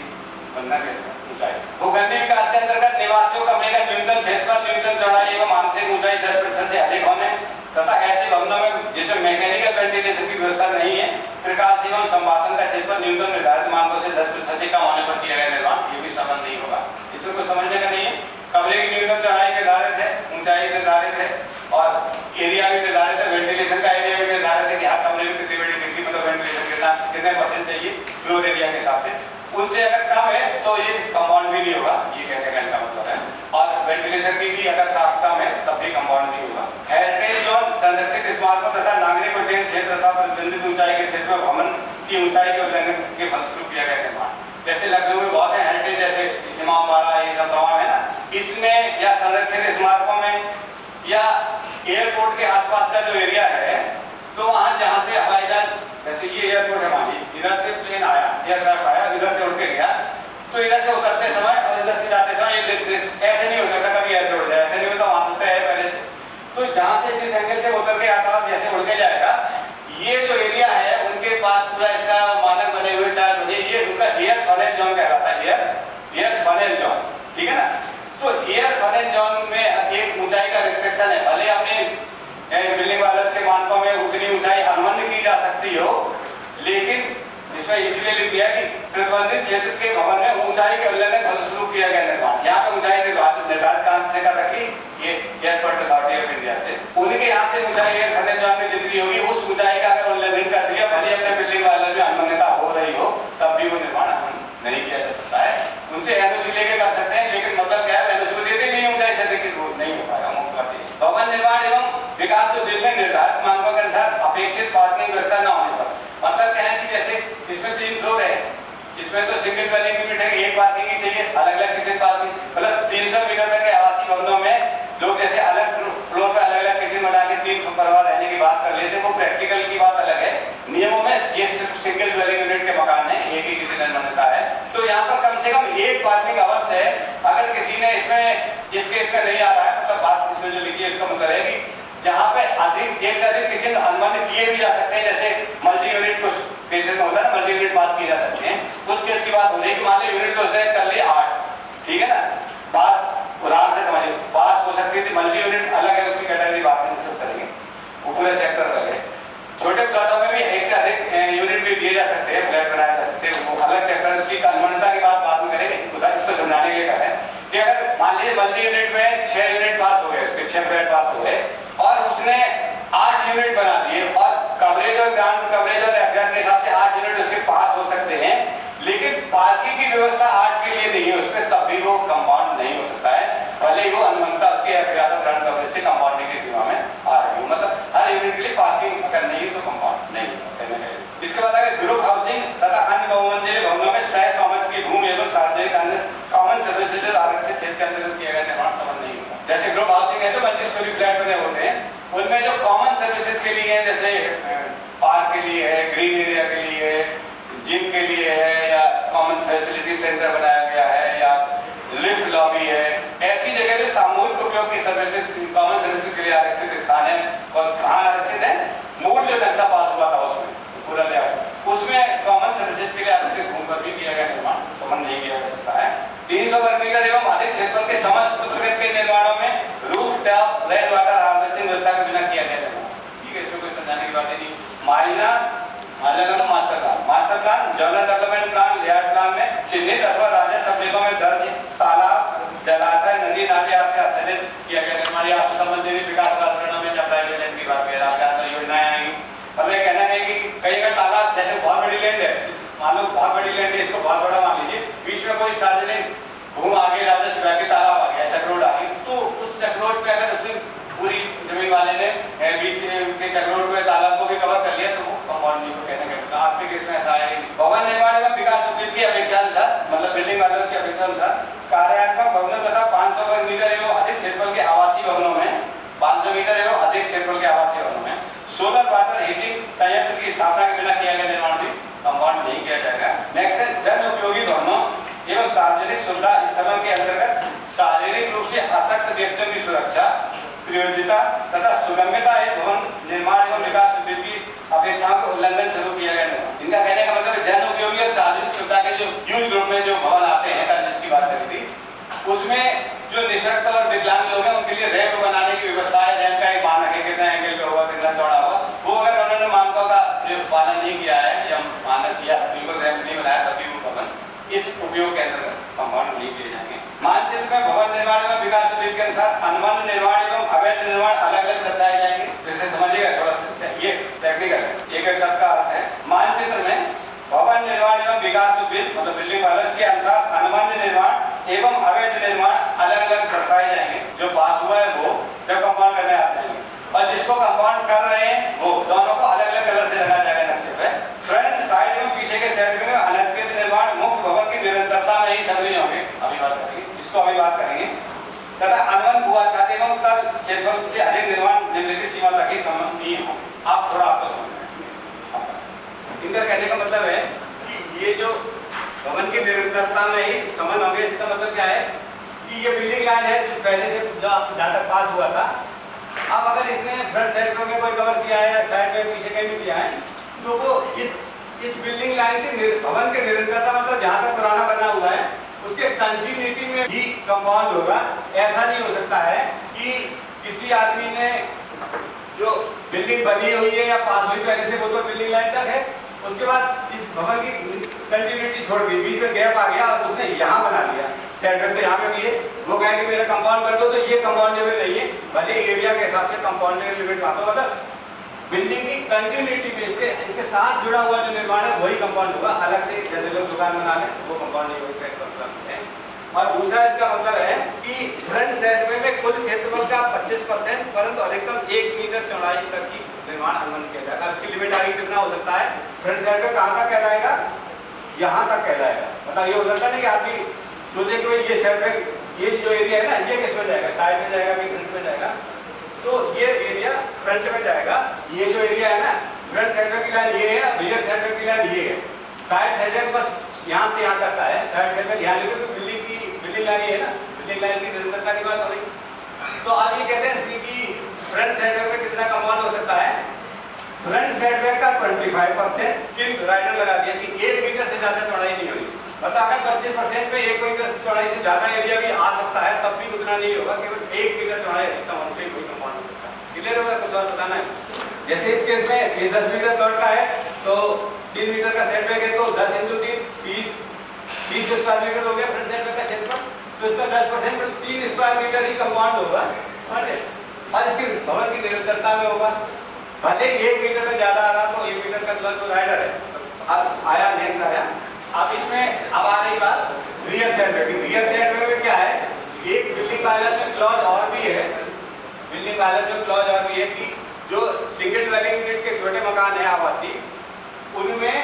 बनना के ऊंचाई। भूखंडी विकास के अंतर्गत निवासियों कमरे का न्यूनतम क्षेत्रफल, न्यूनतम चौड़ाई एवं आंतरिक ऊंचाई 10% से अधिक होने तथा ऐसे भवनों में जिसमें मैकेनिकल वेंटिलेशन की व्यवस्था नहीं है, प्रकाश एवं संवादन का क्षेत्रफल न्यूनतम निर्धारित मानकों से 10% कम होने पर किया गया निर्माण, ये भी संबंध नहीं होगा। इसमें कुछ समझने का नहीं है। कमरे की न्यूनतम चौड़ाई निर्धारित है, ऊंचाई निर्धारित है और एरिया भी निर्धारित है, वेंटिलेशन का एरिया भी निर्धारित है कि हाँ कमरे में कितनी बड़ी खिड़की, मतलब वेंटिलेशन कितने परसेंट चाहिए फ्लोर एरिया के हिसाब से। उनसे अगर कम है तो ये कंपाउंड भी नहीं होगा, ये कहने का इनका मतलब है। और वेंटिलेशन की भी अगर साफ कम है तब भी कंपाउंड नहीं होगा। हेरिटेज जोन संरक्षित स्मारकों तथा नागरिक उड्डयन क्षेत्र तथा प्रतिबंधित ऊंचाई के क्षेत्र में भवन की ऊंचाई के उल्लंघन के फलस्वरूप किया गया निर्माण। जैसे लखनऊ में बहुत है हेरिटेज, जैसे इमामबाड़ा, ये सब तमाम है ना, इसमें या संरक्षित स्मारकों में या एयरपोर्ट के आसपास का जो एरिया है, तो वहां जहां से हवाई जहाज, जैसे ये एयरपोर्ट है मान लीजिए, इधर से प्लेन आया, एयरक्राफ्ट आया, इधर से उड़ के गया, तो इधर से उतरते समय और इधर से जाते समय ऐसे नहीं हो सकता, कभी ऐसे उड़ जाए, ऐसे नहीं होता, वहां होता है पहले। तो जहां से जिस एंगल से उतर के आता है जैसे उड़ के जाएगा, ये जो एरिया है उनके पास पूरा इसका मानक बने हुए 4 बजे, ये उनका एयर फनेल जोन कहलाता है, एयर फनेल जोन, ठीक है ना। तो एयर फनेल जोन में एक ऊंचाई का रिस्ट्रिक्शन है, भले अपने बिल्डिंग वाले के मानकों में उतनी ऊंचाई अनुमति की जा सकती हो, लेकिन इसमें इसलिए लिख दिया कि प्रतिबंधित क्षेत्र के भवन में ऊंचाई के उल्लंघन फलस्वरूप किया गया निर्माण। यहाँ पे ऊंचाई निर्धारित कहां से कर रखी, ये एयरपोर्ट अथॉरिटी ऑफ इंडिया से, उनके यहाँ से ऊंचाई एयर फनेल जोन में जितनी होगी उस ऊंचाई का अगर उल्लंघन कर दिया, भले अपने बिल्डिंग वाले में अनुमानियता हो रही हो, तब भी वो निर्माण नहीं किया जा सकता है। उनसे एनओसी लेके कर सकते हैं, लेकिन मतलब क्या है, एनओसी को देते नहीं ऊंचाई से, लेकिन वो नहीं हो पाएगा। भवन निर्माण एवं विकास उद्योग में निर्धारित मानकों के अनुसार अपेक्षित पार्किंग व्यवस्था न होने पर, मतलब क्या है कि जैसे इसमें 3 फ्लोर है, इसमें तो सिंगल ड्वेलिंग यूनिट है, एक पार्किंग ही चाहिए, अलग अलग किचन पार्किंग, मतलब 300 मीटर तक के आवासीय भवनों में लोग जैसे अलग फ्लोर पे अलग अलग किचन बना के 3 परिवार रहने की बात कर लेते हैं, वो प्रैक्टिकल की बात अलग है। नियमों में ये सिर्फ सिंगल ड्वेलिंग यूनिट के मकान है, एक ही किचन निर्माणता है, तो यहाँ पर कम से कम एक पार्किंग अवश्य है। अगर किसी ने इसमें नहीं आ रहा है, मतलब बात इसमें जो लिखी है इसका मतलब है कि जहाँ पे एक से अधिक किचन अनुमानित किए भी जा सकते हैं, जैसे मल्टी यूनिट कुछ केसेस में होता है ना, मल्टी यूनिट पास किए जा सकते हैं, उस केस की बात हो रही है कि मान लो यूनिट तो उसने कर ली 8, ठीक है ना, पास उदाहरण से समझिए, पास हो सकती थी, मल्टी यूनिट अलग है, उसकी कैटेगरी बात नहीं डिस्कस करेंगे, वो पूरे चैप्टर अलग है। छोटे प्लॉटों में भी एक से अधिक यूनिट भी दिए जा सकते हैं, फ्लैट बनाए जा सकते हैं, वो अलग चैप्टर, उसकी अनुमानियता की बात बाद में करेंगे, इसको समझाने के लिए कह रहे हैं कि अगर मान लीजिए मल्टी यूनिट में 6 यूनिट पास हो गए, उसके 6 फ्लैट पास हो गए और उसने 8 यूनिट बना दिए, और कवरेज और ग्राउंड कवरेज और एफआर के हिसाब से 8 यूनिट उसके पास हो सकते हैं, लेकिन पार्किंग की व्यवस्था 8 के लिए नहीं है उसमें, तब भी वो कंपाउंड नहीं हो सकता है, भले ही वो अनुमति उसके एफआर और ग्राउंड कवरेज से कंपाउंडिंग की सीमा में आ रही हो, मतलब हर यूनिट के लिए पार्किंग अगर नहीं है तो कंपाउंड नहीं है। इसके बाद अगर ग्रुप हाउसिंग तथा अन्य बहुमंजिले भवनों में सह स्वामित्व की भूमि एवं सार्वजनिक अन्य कॉमन सर्विसेज आरक्षित क्षेत्र के अंतर्गत किया गया निर्माण संबंध नहीं होगा। जैसे ग्रुप हाउसिंग है तो मल्टी स्टोरी फ्लैट बने होते हैं, उनमें जो कॉमन सर्विसेज के लिए है, जैसे पार्क के लिए है, ग्रीन एरिया के लिए है, जिम के लिए है, या कॉमन फैसिलिटी सेंटर बनाया गया है, या लिफ्ट लॉबी है, ऐसी जगह जो सामूहिक उपयोग की सर्विसेज, कॉमन सर्विसेज के लिए आरक्षित स्थान है। और कहाँ आरक्षित है, मूल जो नक्शा पास हुआ था उसमें पूरा लेआउट, उसमें कॉमन सर्विसेज के लिए आरक्षित भूमि पर भी किया गया निर्माण संबंध नहीं किया जा सकता है। 300 वर्ग मीटर एवं अधिक क्षेत्रफल के समस्त पुत्रगत के निर्माणों में roof top rain water harvesting व्यवस्था के बिना किया गया निर्माण, ठीक है, इसमें कोई समझाने की बात नहीं। माइना master plan, general development plan, layout plan में चिन्हित अथवा राजस्व अभिलेखों में दर्ज तालाब, जलाशय, नदी, नाले आपसे आच्छादित किया गया निर्माण, या आपसे संबंधित विकास प्राधिकरणों में जब प्राइवेट लैंड की बात करें, आपके अंदर योजनाएं आएंगी, मतलब ये कहना है कि कई अगर तालाब, जैसे बहुत बड़ी लैंड है, मान लो बहुत बड़ी लैंड है, इसको बहुत बड़ा मान लीजिए, बीच में कोई सार्वजनिक भूमि आ गई, राजस्व विभाग के तालाब आ गया, चक्रोड आ गई, तो उस चक्रोड पे अगर उसने पूरी जमीन वाले ने बीच के चक्रोड पे तालाब को भी कवर कर लिया, तो वो कंपाउंड नहीं को कहने का मतलब आपके केस में ऐसा है। भवन निर्माण एवं विकास उपयोग की अपेक्षा अनुसार, मतलब बिल्डिंग वालों की अपेक्षा अनुसार कार्यात्मक भवनों तथा 500 वर्ग मीटर एवं अधिक क्षेत्रफल के आवासीय भवनों में, 500 मीटर एवं अधिक क्षेत्रफल के आवासीय भवनों में सोलर वाटर हीटिंग संयंत्र की स्थापना के बिना किया गया निर्माण भी कंपाउंड नहीं किया जाएगा। नेक्स्ट है जन उपयोगी भवनों एवं सार्वजनिक सुविधा स्थलों के अंतर्गत शारीरिक रूप से अशक्त व्यक्तियों की सुरक्षा, प्रयोज्यता तथा सुगम्यता भवन निर्माण एवं विकास उद्योग की अपेक्षाओं के उल्लंघन स्वरूप किया गया निर्माण। इनका कहने का मतलब जन उपयोगी और सार्वजनिक सुविधा के जो यूज ग्रुप में जो भवन आते हैं, जिसकी बात करी थी, उसमें जो निःशक्त और विकलांग लोग हैं उनके लिए रैंप बनाने की व्यवस्था है। रैंप का एक मानक है, कितने एंगल पे जो पालन नहीं किया है या मानक किया बिल्कुल रैंप नहीं बनाया तभी वो भवन इस उपयोग के अंतर्गत कंपाउंड नहीं किए जाएंगे। मानचित्र में भवन निर्माण एवं विकास बिल के अनुसार अनुबंध निर्माण एवं अवैध निर्माण अलग अलग दर्शाए जाएंगे। फिर से समझिएगा थोड़ा सा, ये टेक्निकल है, एक शब्द का अर्थ है। मानचित्र में भवन निर्माण एवं विकास बिल मतलब बिल्डिंग वालस के अनुसार अनुबंध निर्माण एवं अवैध निर्माण अलग अलग दर्शाए जाएंगे। जो पास हुआ है वो जब कंपाउंड करने आते हैं और जिसको कंपाउंड कर रहे हैं वो दोनों को अलग अलग कलर से लगाया जाएगा नक्शे पे। फ्रंट साइड एवं पीछे के साइड में अनधिकृत निर्माण मुख्य भवन की निरंतरता में ही सम्मिलित होंगे। अभी बात करेंगे इसको, अभी बात करेंगे। तथा अनुबंध हुआ चाहते एवं तल क्षेत्रफल से अधिक निर्माण निम्नलिखित सीमा तक ही संबंधीय हो। आप थोड़ा आपको समझ इनका कहने का मतलब है कि ये जो भवन की निरंतरता में ही संबंध होंगे, इसका मतलब क्या है कि ये बिल्डिंग लाइन है जो पहले से जो जहाँ तक पास हुआ था, अब अगर इसने फ्रंट साइड में कोई कवर किया है या साइड में पीछे कहीं भी किया है तो वो इस बिल्डिंग लाइन के भवन के निरंतरता मतलब जहाँ तक पुराना बना हुआ है उसके कंटिन्यूटी में ही कंपाउंड होगा। ऐसा नहीं हो सकता है कि किसी आदमी ने जो बिल्डिंग बनी हुई है या पास हुई पहले से वो तो बिल्डिंग लाइन तक है, उसके बाद इस भवन की कंटिन्यूटी छोड़ दी, बीच में गैप आ गया और उसने यहाँ बना लिया सेंटर तो यहाँ पे भी है, वो कहेंगे मेरा कंपाउंड कर दो तो ये कंपाउंडेबल नहीं है, भले एरिया के हिसाब से कंपाउंडेबल लिमिट मानते हो। मतलब बिल्डिंग की कंटिन्यूटी पे इसके साथ जुड़ा हुआ जो निर्माण है वही कंपाउंड होगा। अलग से जैसे लोग दुकान बना लें वो कंपाउंड नहीं होगा, इसका मतलब है। और दूसरा इसका मतलब है कि फ्रंट साइड में कुल क्षेत्रफल का 25% परंतु अधिकतम 1 मीटर चौड़ाई तक की निर्माण अनुमति किया जाएगा। इसकी लिमिट आगे कितना हो सकता है? फ्रंट साइड में कहाँ तक कहलाएगा? यहाँ तक कहलाएगा। मतलब ये हो सकता नहीं कि आदमी सोचे कि भाई ये साइड में ये जो एरिया है ना ये किस में जाएगा, साइड में जाएगा कि फ्रंट में जाएगा, तो ये एरिया फ्रंट में जाएगा। ये जो एरिया है ना फ्रंट साइड की लाइन ये है, रियर साइड की लाइन ये है, साइड साइड बस यहाँ से यहाँ तक का है। साइड साइड में ध्यान रखिए तो बिल्डिंग लाइन ये है ना, बिल्डिंग लाइन की निरंतरता की बात हो रही। तो आप ये कहते हैं कि फ्रंट साइड में कितना कंपाउंड हो सकता है? फ्रंट साइड का 25%, किंतु राइटर लगा दिया कि 1 मीटर से ज्यादा चौड़ाई नहीं होगी। मतलब अगर 25% पे 1 मीटर से चौड़ाई से ज्यादा एरिया भी आ सकता है तब भी उतना नहीं होगा, केवल 1 मीटर चौड़ाई अधिकतम होने पे कोई कंपाउंड हो सकता है। क्लियर होगा? कुछ और बताना है? जैसे इस केस में ये 10 मीटर प्लॉट का है तो 3 मीटर का सेटबैक है तो 10 × 3 20 स्क्वायर मीटर हो गया फ्रंट साइड का क्षेत्रफल। तो इसका 10% 3 स्क्वायर मीटर ही कंपाउंड होगा और इसकी भवन की निरंतरता में होगा। भले 1 मीटर में ज्यादा आ रहा तो 1 मीटर का तो राइडर है। अब आया नेक्स्ट आया, अब इसमें अब आ रही बात रियल सेटबैक। रियल सेटबैक में क्या है? एक बिल्डिंग वायलेंस में क्लॉज और भी है, बिल्डिंग वायलेंस में क्लॉज और भी है कि जो सिंगल ड्वेलिंग यूनिट के छोटे मकान है आवासीय, उनमें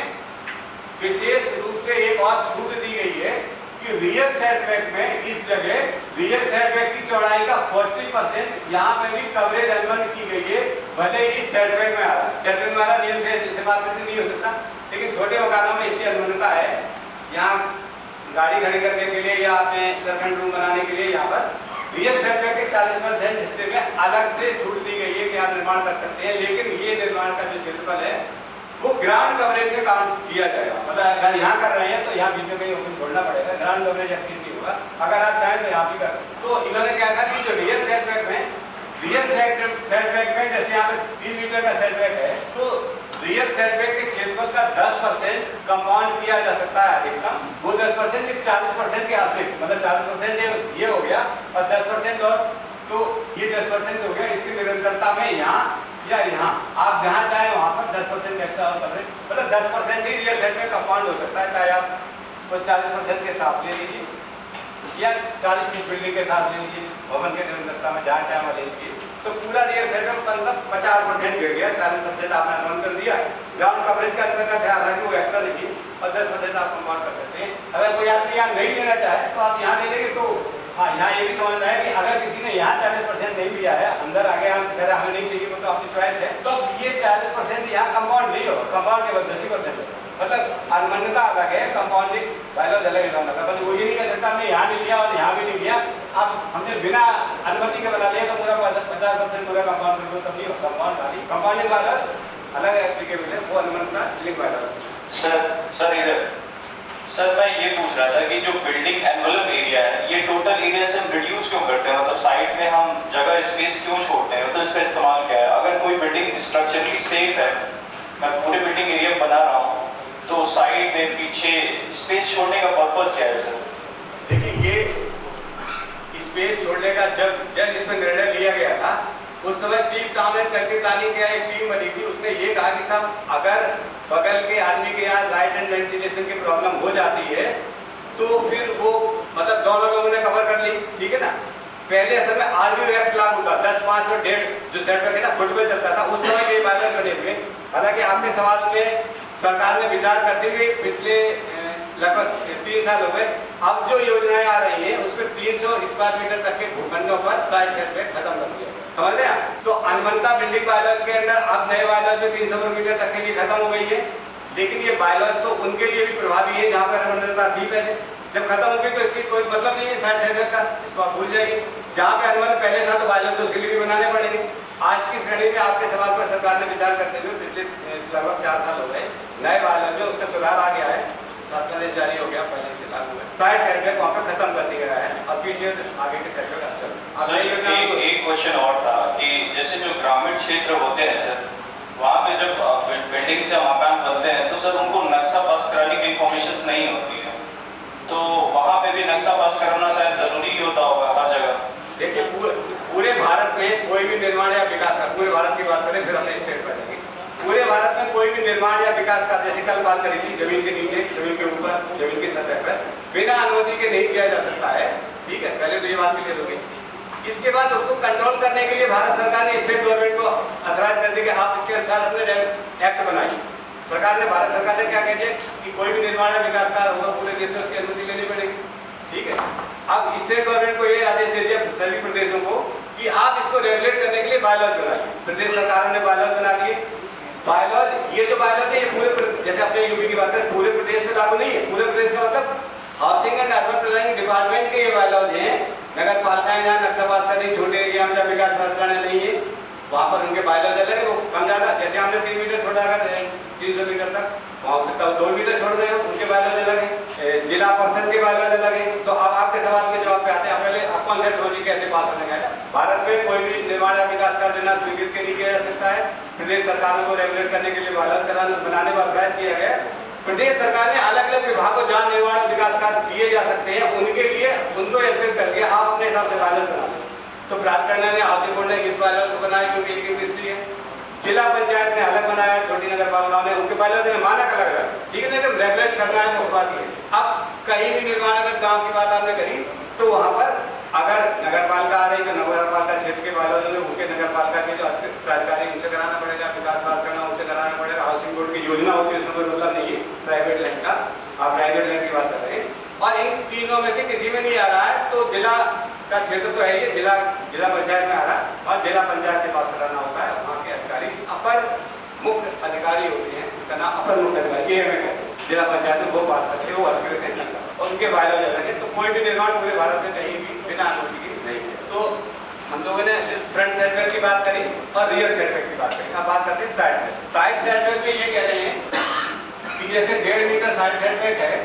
विशेष रूप से एक और छूट दी गई है कि रियल सेटबैक में इस जगह रियल सेटबैक की चौड़ाई का 40% यहाँ पे भी कवरेज अनुबंध की गई है। भले ही सेटबैक में आ रहा है, सेटबैक में आ रहा नियम से बात नहीं हो सकता, लेकिन छोटे मकानों में इसकी अनुमति है। यहाँ गाड़ी खड़ी करने के लिए या अपने सर्वेंट रूम बनाने के लिए यहाँ पर रियल सेटबैक के 40% हिस्से में अलग से छूट दी गई है कि आप निर्माण कर सकते हैं। लेकिन ये निर्माण का जो क्षेत्रफल है वो ग्राउंड कवरेज में काउंट किया जाएगा। मतलब अगर यहाँ कर रहे हैं तो यहाँ बीच में कहीं ओपन छोड़ना पड़ेगा, ग्राउंड कवरेज एक्सीड नहीं होगा। अगर आप चाहें तो यहाँ भी कर सकते। तो इन्होंने क्या कहा कि जो रियल सेटबैक में जैसे यहाँ पे 3 मीटर का सेटबैक है तो रियल सेटबैक के क्षेत्रफल का 10% कंपाउंड किया जा सकता है अधिकतम। वो 10% इस 40% के अतिरिक्त, मतलब 40% ये हो गया और 10% और तो ये 10% हो गया। इसकी निरंतरता में यहाँ या यहाँ आप जहाँ चाहे वहाँ पर 10% एक्स्ट्रा और कवरेज, मतलब 10% ही रियल सेट में कंपाउंड हो सकता है। चाहे आप उस 40% के साथ ले लीजिए या 40 बिल्डिंग के साथ ले लीजिए, भवन के निरंतरता में जहाँ चाहे वहाँ ले लीजिए। तो पूरा रियल सेट में मतलब 50% गिर गया, 40% आपने अनुमान कर दिया। ग्राउंड कवरेज का अंदर का ध्यान रखा कि वो एक्स्ट्रा लिखिए और 10% आप कंपाउंड कर सकते हैं। अगर कोई आदमी यहाँ नहीं लेना चाहे तो आप यहाँ ले लेंगे। तो हाँ, यहाँ ये भी समझना है कि अगर किसी ने यहाँ 40% नहीं लिया है, अंदर आ गया, हम कह रहे हमें नहीं चाहिए, वो तो अपनी चॉइस है, तो ये 40% यहाँ कंपाउंड नहीं होगा, कंपाउंड केवल 10% है। मतलब अनुमान्यता अलग है, कंपाउंडिंग बायलॉज अलग है। मतलब वो ये नहीं कह सकता हमने यहाँ नहीं लिया और यहाँ भी नहीं लिया, अब हमने बिना अनुमति के बना लिया तो पूरा 50% पूरा कंपाउंड कर दो, तब नहीं कंपाउंड वाली कंपाउंडिंग बायलॉज अलग एप्लीकेबल है, वो अनुमान्यता लिंक बायलॉज। सर मैं ये पूछ रहा था कि जो बिल्डिंग एनवलप एरिया है ये टोटल एरिया से हम रिड्यूस क्यों करते हैं? मतलब साइड में हम जगह स्पेस क्यों छोड़ते हैं? मतलब इसका इस्तेमाल क्या है? अगर कोई बिल्डिंग स्ट्रक्चरली सेफ है मैं पूरे बिल्डिंग एरिया बना रहा हूँ, तो साइड में पीछे स्पेस छोड़ने का पर्पस क्या है सर? देखिए, ये स्पेस छोड़ने का जब इसमें निर्णय लिया गया था, उस समय chief town and country planning की एक टीम बनी थी। उसने ये कहा कि साहब अगर बगल के आदमी के यहाँ लाइट एंड वेंटिलेशन की प्रॉब्लम हो जाती है तो फिर वो मतलब दोनों लोगों ने कवर कर ली, ठीक है ना। पहले असल में आरबीओ एक्ट लागू था, 10, 5 और 1.5 जो सेटबैक है ना फुट में चलता था, उस समय के बायलॉज बने हुए। हालांकि आपके सवाल में सरकार ने विचार करते हुए पिछले लगभग 3 साल हो गए, अब जो योजनाएं आ रही हैं उसमें 300 स्क्वायर मीटर तक के भूखंडों पर साइड सेटबैक खत्म कर दिया, समझ रहे हैं। तो अनबनता बिल्डिंग बायलॉज के अंदर अब नए बायलॉज में 300 वर्ग मीटर तक के लिए खत्म हो गई है। लेकिन ये बायलॉज तो उनके लिए भी प्रभावी है जहाँ पर अनबनता थी पहले। जब खत्म हो गई तो इसकी कोई मतलब नहीं है साइड सेटबैक का, इसको आप भूल जाइए। जहाँ पे अनबन पहले था तो बायलॉज तो उसके लिए भी बनाने पड़ेंगे। आज की श्रेणी में आपके सवाल पर सरकार ने विचार करते हुए पिछले लगभग 4 साल हो गए नए बायलॉज में उसका सुधार आ गया है, शासनादेश जारी हो गया, पहले से लागू है। साइड सेटबैक वहाँ पे खत्म कर दिया गया है और पीछे आगे के सेटबैक। एक क्वेश्चन और था कि जैसे जो ग्रामीण क्षेत्र होते हैं सर, वहाँ पे जब बिल्डिंग से मकान बनते हैं तो सर उनको नक्शा पास कराने की इंफॉर्मेशन नहीं होती है, तो वहाँ पे भी नक्शा पास कराना शायद जरूरी ही होता होगा हर जगह। देखिए, पूरे भारत में कोई भी निर्माण या विकास का, पूरे भारत की बात करें फिर हमने स्टेट पर जाएंगे। पूरे भारत में कोई भी निर्माण या विकास का, जैसे कल बात करी थी, जमीन के नीचे, जमीन के ऊपर, जमीन के सतह पर बिना अनुमति के नहीं किया जा सकता है, ठीक है। पहले तो ये बात क्लियर होगी। इसके बाद उसको कंट्रोल करने के लिए भारत सरकार ने स्टेट गवर्नमेंट को अथराइज कर दिया कि आप इसके अनुसार अपने एक्ट बनाइए। सरकार ने, भारत सरकार ने क्या कह दिया कि कोई भी निर्माण या विकास कार्य होगा पूरे देश में उसकी अनुमति लेनी पड़ेगी, ठीक है। अब स्टेट गवर्नमेंट को ये आदेश दे दिया सभी प्रदेशों को कि आप इसको रेगुलेट करने के लिए बायलॉज बनाइए। प्रदेश सरकारों ने बायलॉज बना दिए। बायलॉज, ये जो बायलॉज है ये पूरे, जैसे अपने यूपी की बात करें, पूरे प्रदेश में लागू नहीं है। पूरे प्रदेश का मतलब housing and urban planning department के ये बायलॉज हैं। नगर पालिकाएं जहाँ नक्शा पास करनी, छोटे एरिया में जहाँ विकास प्राधिकरण नहीं है वहाँ पर उनके बायलॉज अलग है, वो कम ज़्यादा। जैसे हमने 3 मीटर छोड़ा अगर 300 मीटर तक, वहाँ हो सकता है 2 मीटर छोड़ दें, उनके बायलॉज अलग है, जिला परिषद के बायलॉज अलग है। तो अब आपके सवाल के जवाब पे आते हैं। पहले आप कॉन्सेप्ट समझिए कैसे पास होने का है। भारत में कोई भी निर्माण या विकास कार्य बिना स्वीकृत के नहीं किया जा सकता है। प्रदेश सरकारों को रेगुलेट करने के लिए बायलॉज बनाने का प्रयास किया गया। प्रदेश सरकार ने अलग अलग विभागों जहाँ निर्माण और विकास कार्य किए जा सकते हैं उनके लिए उनको एस्पेक्ट कर दिया, आप अपने हिसाब से बायलॉज बना लें। तो प्राधिकरण ने, हाउसिंग बोर्ड ने इस बायलॉज को बनाया क्योंकि इनकी मिस्ट्री है। जिला पंचायत ने अलग बनाया, छोटी नगर पालिकाओं ने उनके बायलॉज ने मानक अलग है, ठीक है ना। जब रेगुलेट करना है वो बात है। अब कहीं भी निर्माण, अगर गाँव की बात आपने करी तो वहाँ पर अगर नगर पालिका आ रही तो नगर पालिका क्षेत्र के बायलॉज में उनके नगर पालिका के जो प्राधिकारी उनसे कराना पड़ेगा, विकास प्राधिकरण उनसे कराना पड़ेगा। हाउसिंग बोर्ड की योजना होती है, इसमें कोई मतलब नहीं है प्राइवेट लैंड का, आप प्राइवेट लैंड की बात कर रहे हैं। और इन तीनों में से किसी में नहीं आ रहा है तो जिला का क्षेत्र तो है ये, जिला पंचायत में आ रहा है और जिला पंचायत से पास कराना होता है। वहाँ के अधिकारी अपर मुख्य अधिकारी होते हैं, उनका नाम अपर मुख्य अधिकारी, ये हमें जिला पंचायत में वो पास करते हैं, वो अधिकृत है नक्शा और उनके बायलॉज अलग है। तो कोई भी निर्माण पूरे भारत में कहीं भी बिना अनुमति के नहीं है। तो हम लोगों ने फ्रंट सेटबैक की बात करी और रियर सेटबैक की बात करी। अब बात करते हैं साइड सेटबैक। साइड सेटबैक में ये कह रहे हैं कि जैसे 1.5 मीटर साइड सेटबैक है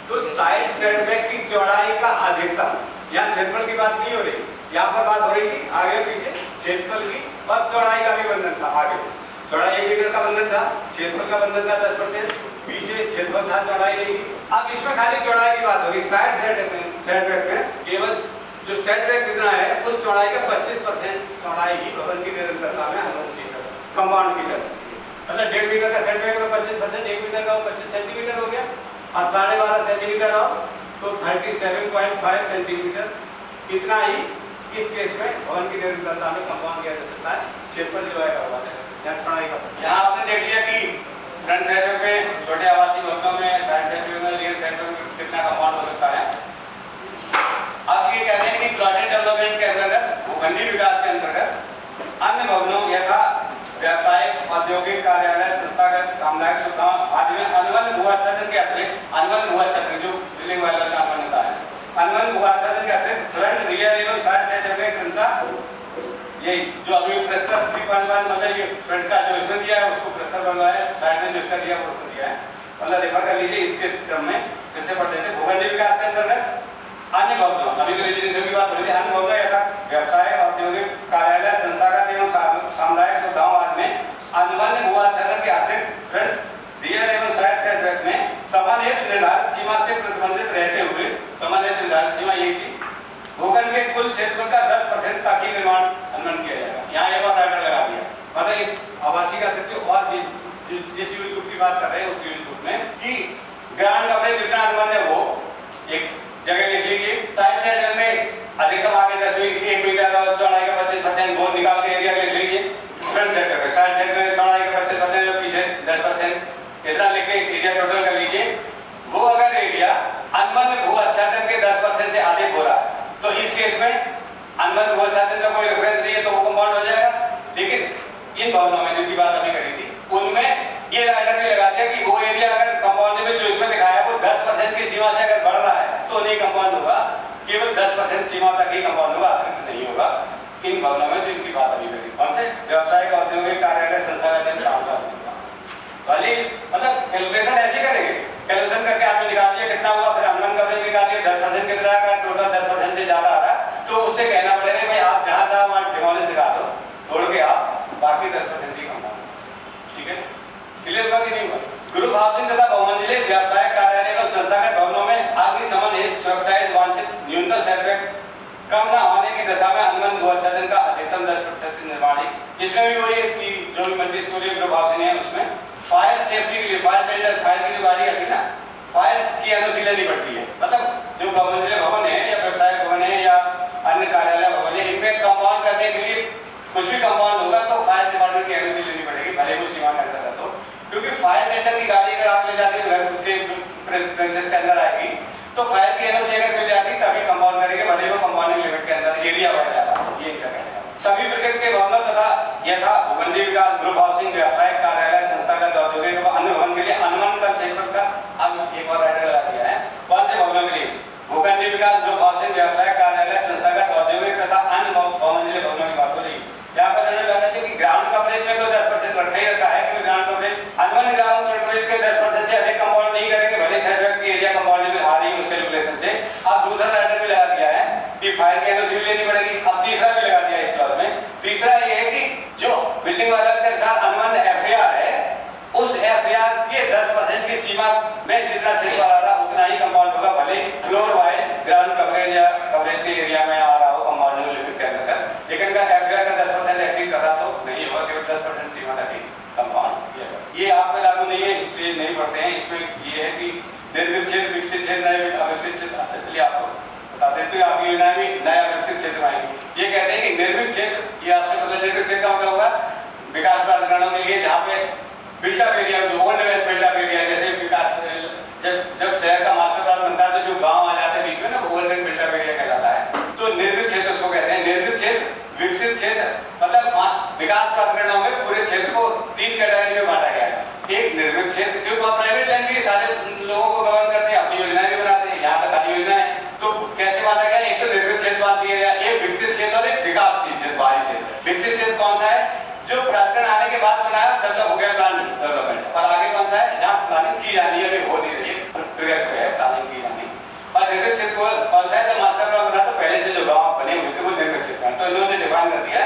तो साइड सेटबैक की चौड़ाई का अधिकतम, यहाँ क्षेत्रफल की बात नहीं हो रही, यहाँ पर बात हो रही थी आगे पीछे क्षेत्रफल की और चौड़ाई का भी बंधन था। आगे चौड़ाई 1 मीटर का बंधन था, क्षेत्रफल का बंधन था 10%, पीछे क्षेत्रफल था, चौड़ाई नहीं थी। अब इसमें खाली चौड़ाई की बात हो रही। साइड सेटबैक में केवल जो सेटबैक जितना है उस चौड़ाई का 25% चौड़ाई ही भवन की निरंतरता में अनुमति है, कंपाउंड की तरह। मतलब 1.5 मीटर का सेटबैक तो 25%, 1 मीटर का 25 सेंटीमीटर हो गया और 12.5 सेंटीमीटर हो तो 37.5 सेंटीमीटर, इतना ही इस केस में भवन की निरंतरता में कंपाउंड किया जा सकता है। क्षेत्रफल जो है यहाँ आपने देख लिया कि फ्रंट सेटबैक में छोटे आवासीय भवनों में, साइड सेटबैक में, रियर सेटबैक में कितना कंपाउंड हो सकता है। अब ये कह रहे हैं कि प्लॉटेड डेवलपमेंट के अंतर्गत, भूखंडी विकास के अंतर्गत अन्य भवनों यथा व्यावसायिक, औद्योगिक, कार्यालय, संस्थागत, सामुदायिक सुविधाओं आदि में अनुबंध भू आच्छादन के अतिरिक्त, अनुबंध भू आच्छादन जो बिल्डिंग वाला का बनता है, अनुबंध भू आच्छादन के अतिरिक्त फ्रंट, रियर एवं साइड सेटबैक के अनुसार ये जो अभी प्रस्ताव 3.1 मतलब ये फ्रंट का जो इसमें दिया है उसको प्रस्ताव बनवाया है, साइड में जो इसका दिया है उसको दिया है। मतलब रेफर कर लीजिए इसके क्रम में फिर से पढ़ देते। भूखंडी विकास के अंतर्गत अन्य भवनों, अभी तो रेजिडेंशियल की बात हो रही है, अन्य भवनों यथा व्यवसाय, औद्योगिक, कार्यालय, संस्थागत एवं सामुदायिक सुविधाओं आदि में अनुबंध भू आच्छादन के अतिरिक्त सीमा से प्रतिबंधित रहते हुए सामान्य निर्धारित सीमा यही थी, भूखंड के कुल क्षेत्र का 10% तक ही निर्माण अनुमन किया जाएगा। यहाँ एक और राइटर लगा दिया, मतलब इस आवासीय का तथ्य और जिस यूज ग्रुप की बात कर रहे हैं उस यूज ग्रुप में कि ग्राउंड कवरेज जितना अनुमान है वो एक जगह लिख लीजिए। साइड सेक्टर में अधिकतम आगे 1 मीटर और चौड़ाई का 25% बोर्ड निकाल के एरिया लिख लीजिए। फ्रंट सेक्टर में साइड सेक्टर में चौड़ाई का 25% और पीछे 10% इतना लिख के एरिया टोटल कर लीजिए। वो अगर एरिया अनुबंध भू आच्छादन के 10% से अधिक हो रहा है तो इस केस में अनुबंध भू आच्छादन का कोई रेफरेंस नहीं है तो वो कंपाउंड हो जाएगा। लेकिन इन भवनों में जिनकी बात अभी करी थी उनमें ये राइटर भी लगा दिया कि वो एरिया अगर कंपाउंडेबल जो इसमें दिखाया है वो 10% की सीमा से अगर बढ़ रहा है तो नहीं कंपाउंड होगा, केवल 10% सीमा तक ही कंपाउंड होगा, अतिरिक्त नहीं होगा। इन भवनों में जिनकी बात अभी करी कौन से व्यवसायिक औद्योगिक कार्यालय संस्थागत वाली मतलब कैलकुलेशन ऐसे करेंगे, कैलकुलेशन करके आपने निकाल दिया कितना हुआ, फिर अनुमान कवरेज निकाल दिया 10% कितना आएगा, टोटल 10% से ज्यादा आ रहा है तो उससे कहना पड़ेगा भाई आप जहां था वहां डिमोलिश दिखा दो, तोड़ के आप बाकी 10% ही कंपाउंड। ठीक है, क्लियर हुआ कि नहीं हुआ? ग्रुप हाउसिंग तथा बहुमंजिले व्यवसायिक कार्यालय एवं संस्थागत भवनों में अग्निशमन हेतु सुरक्षायित वांछित न्यूनतम सेटबैक कम न होने की दशा में अनुबंध भू आच्छादन का अधिकतम 10% निर्माण है। इसमें भी वही कि जो मल्टी स्टोरी ग्रुप हाउसिंग है उसमें फायर सेफ्टी के लिए फायर टेंडर, फायर की जो गाड़ी आती है ना, फायर की एनओसी लेनी पड़ती है। मतलब जो बहुमंजिले भवन है या व्यवसाय भवन है या अन्य कार्यालय भवन है इनमें कंपाउंड करने के लिए कुछ भी कंपाउंड होगा तो फायर डिपार्टमेंट की एनओसी लेनी पड़ेगी, भले वो सीमा के अंदर है तो, क्योंकि फायर टेंडर की गाड़ी अगर आप ले जाते हो घर उसके प्रेमिसेस के अंदर आएगी तो फायर की एनओसी अगर मिल जाती तभी कंपाउंड करेंगे, भले वो कंपाउंडिंग लिमिट के अंदर एरिया बढ़ जाता है। ये क्या कहना है? सभी प्रकार के भवनों तथा यथा भूखंडी विकास ग्रुप हाउसिंग व्यवसायिक कार्यालय संस्थागत औद्योगिक व अन्य भवन के लिए अनुमानित क्षेत्रफल का अब एक और राइटर लगा दिया है। कौन से भवनों के लिए? भूखंडी विकास ग्रुप हाउसिंग व्यवसायिक कार्यालय संस्थागत औद्योगिक तथा अन्य बहुमंजिले भवनों की बात हो रही है। यहाँ पर उन्होंने लगा दिया कि ग्राउंड कवरेज में तो 10% रखा ही रखा है कि ग्राउंड कवरेज अनुबंध ग्राउंड कवरेज के 10% से अधिक कंपाउंड नहीं करेंगे, भले सेटबैक की एरिया कंपाउंड में आ रही है उस कैलकुलेशन से। अब दूसरा राइटर भी लगा दिया है कि फायर की एनओसी भी लेनी पड़ेगी। अब तीसरा भी लगा दिया इस क्लॉज में। तीसरा ये है कि जो बिल्डिंग वाला के साथ अनुबंध एफआईआर है उस एफआईआर के 10% की सीमा में जितना क्षेत्र आ रहा उतना ही कंपाउंड होगा, भले फ्लोर वाइज ग्राउंड कवरेज या कवरेज के एरिया में आ रहा हो कंपाउंडिंग लिमिट के अंतर्गत। लेकिन अगर एफआईआर का 10% एक्सीड कर रहा तो नहीं होगा, केवल 10% सीमा तक ही कंपाउंड किया जाएगा। ये आप पे लागू नहीं है इसलिए नहीं पढ़ते हैं। इसमें ये है कि निर्मित क्षेत्र, विकसित क्षेत्र, नए अविकसित क्षेत्र। अच्छा चलिए आपको बता देते हैं आपकी योजना में नया विकसित क्षेत्र आएंगे। ये कहते हैं कि निर्मित क्षेत्र, ये आपसे मतलब निर्मित क्षेत्र का मतलब होगा विकास प्राधिकरणों के लिए जहाँ पे बिल्डअप एरिया जो ओल्ड बिल्डअप एरिया जैसे विकास जब शहर का मास्टर प्लान बनता है तो जो गांव आ जाते हैं बीच में ना वो ओल्ड बिल्डअप एरिया कहलाता है। तो निर्मित क्षेत्र उसको कहते हैं। निर्मित क्षेत्र, विकसित क्षेत्र मतलब विकास प्राधिकरणों में पूरे क्षेत्र को 3 कैटेगरी में बांटा गया है। एक निर्मित क्षेत्र क्योंकि प्राइवेट लैंड भी सारे लोगों को गवर्न करते हैं, अपनी योजनाएं भी बनाते हैं, यहाँ तक खाली योजना है तो कैसे बांटा गया? एक तो निर्मित क्षेत्र बांट दिया गया, एक विकसित क्षेत्र और एक विकासशील क्षेत्र, बाहरी क्षेत्र। विकसित क्षेत्र कौन सा है? जो प्राधिकरण आने के बाद बनाया डेवलप हो गया, प्लान डेवलपमेंट। और आगे कौन सा है? जहाँ प्लानिंग की जानी है, अभी हो नहीं रही है, प्रगति है प्लानिंग की जानी। और निर्मित क्षेत्र कौन सा है? तो मास्टर प्लान बना तो पहले से जो गाँव बने हुए थे वो निर्मित क्षेत्र है। तो इन्होंने डिफाइन कर दिया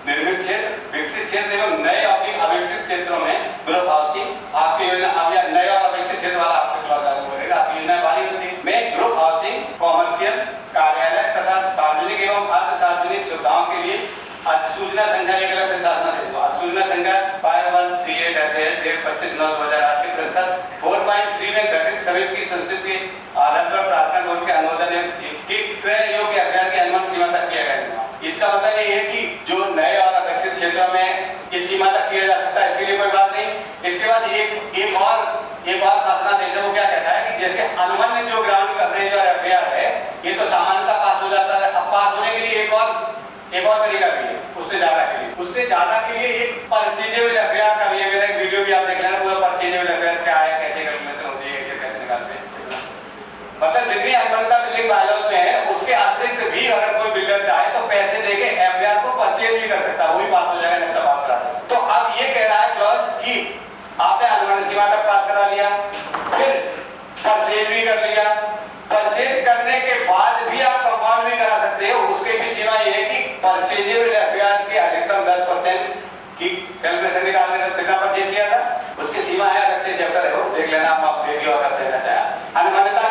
निर्मित क्षेत्र, विकसित क्षेत्र एवं नए और अविकसित क्षेत्रों में ग्रुप हाउसिंग आपकी योजना। अब यह नए और अविकसित क्षेत्र वाला आपके क्लॉज लागू करेगा, आपकी योजना वाली होती है। में ग्रुप हाउसिंग, कॉमर्शियल, कार्यालय तथा सार्वजनिक एवं अर्ध सार्वजनिक सुविधाओं के लिए अधिसूचना संख्या एक अलग से शासना दे दो। अधिसूचना संख्या 5138 ऐसे 25/9/2008 के प्रस्तुत 4.3 में गठित समिति की संस्तुति के आधार पर प्राधिकरण बोर्ड के अनुमोदन के क्रय योग्य अभियान की अनुमति सीमा तक किया गया। इसका मतलब ये है कि जो नए और अविकसित क्षेत्रों में इस सीमा तक किया जा सकता है, इसके लिए कोई बात नहीं। इसके बाद एक और शासनादेश है, वो क्या कहता है कि जैसे अनुबंध जो ग्राउंड कवरेज और एफआईआर है ये तो सामान्यतः पास हो जाता है। अब पास होने के लिए एक और तरीका भी है उससे ज्यादा के लिए एक परचेजेबल एफआईआर का भी है। मेरा एक वीडियो भी आप देख लेना, पूरा परचेजेबल एफआईआर क्या है, कैसे कैलकुलेशन होती है, कैसे निकालते हैं। मतलब जितनी अनुबंधता बिल्डिंग बायलॉज में है उसके अतिरिक्त भी अगर कोई बिल्डर चाहे तो पैसे देके एफआईआर को परचेज भी कर सकता है, वही पास हो जाएगा, नक्शा पास करा देगा। तो अब ये कह रहा है क्लॉज कि आपने अनुबंध सीमा तक पास करा लिया, फिर परचेज भी कर लिया, परचेज करने के बाद भी आप कंपाउंड भी करा सकते हो। उसके भी सीमा ये है कि परचेजेबल एफआईआर के अधिकतम 10% की कैलकुलेशन निकालने का कितना परचेज किया था उसकी सीमा है, अलग से चैप्टर है वो देख लेना, आप वीडियो अगर देखना चाहें। अनुबंधता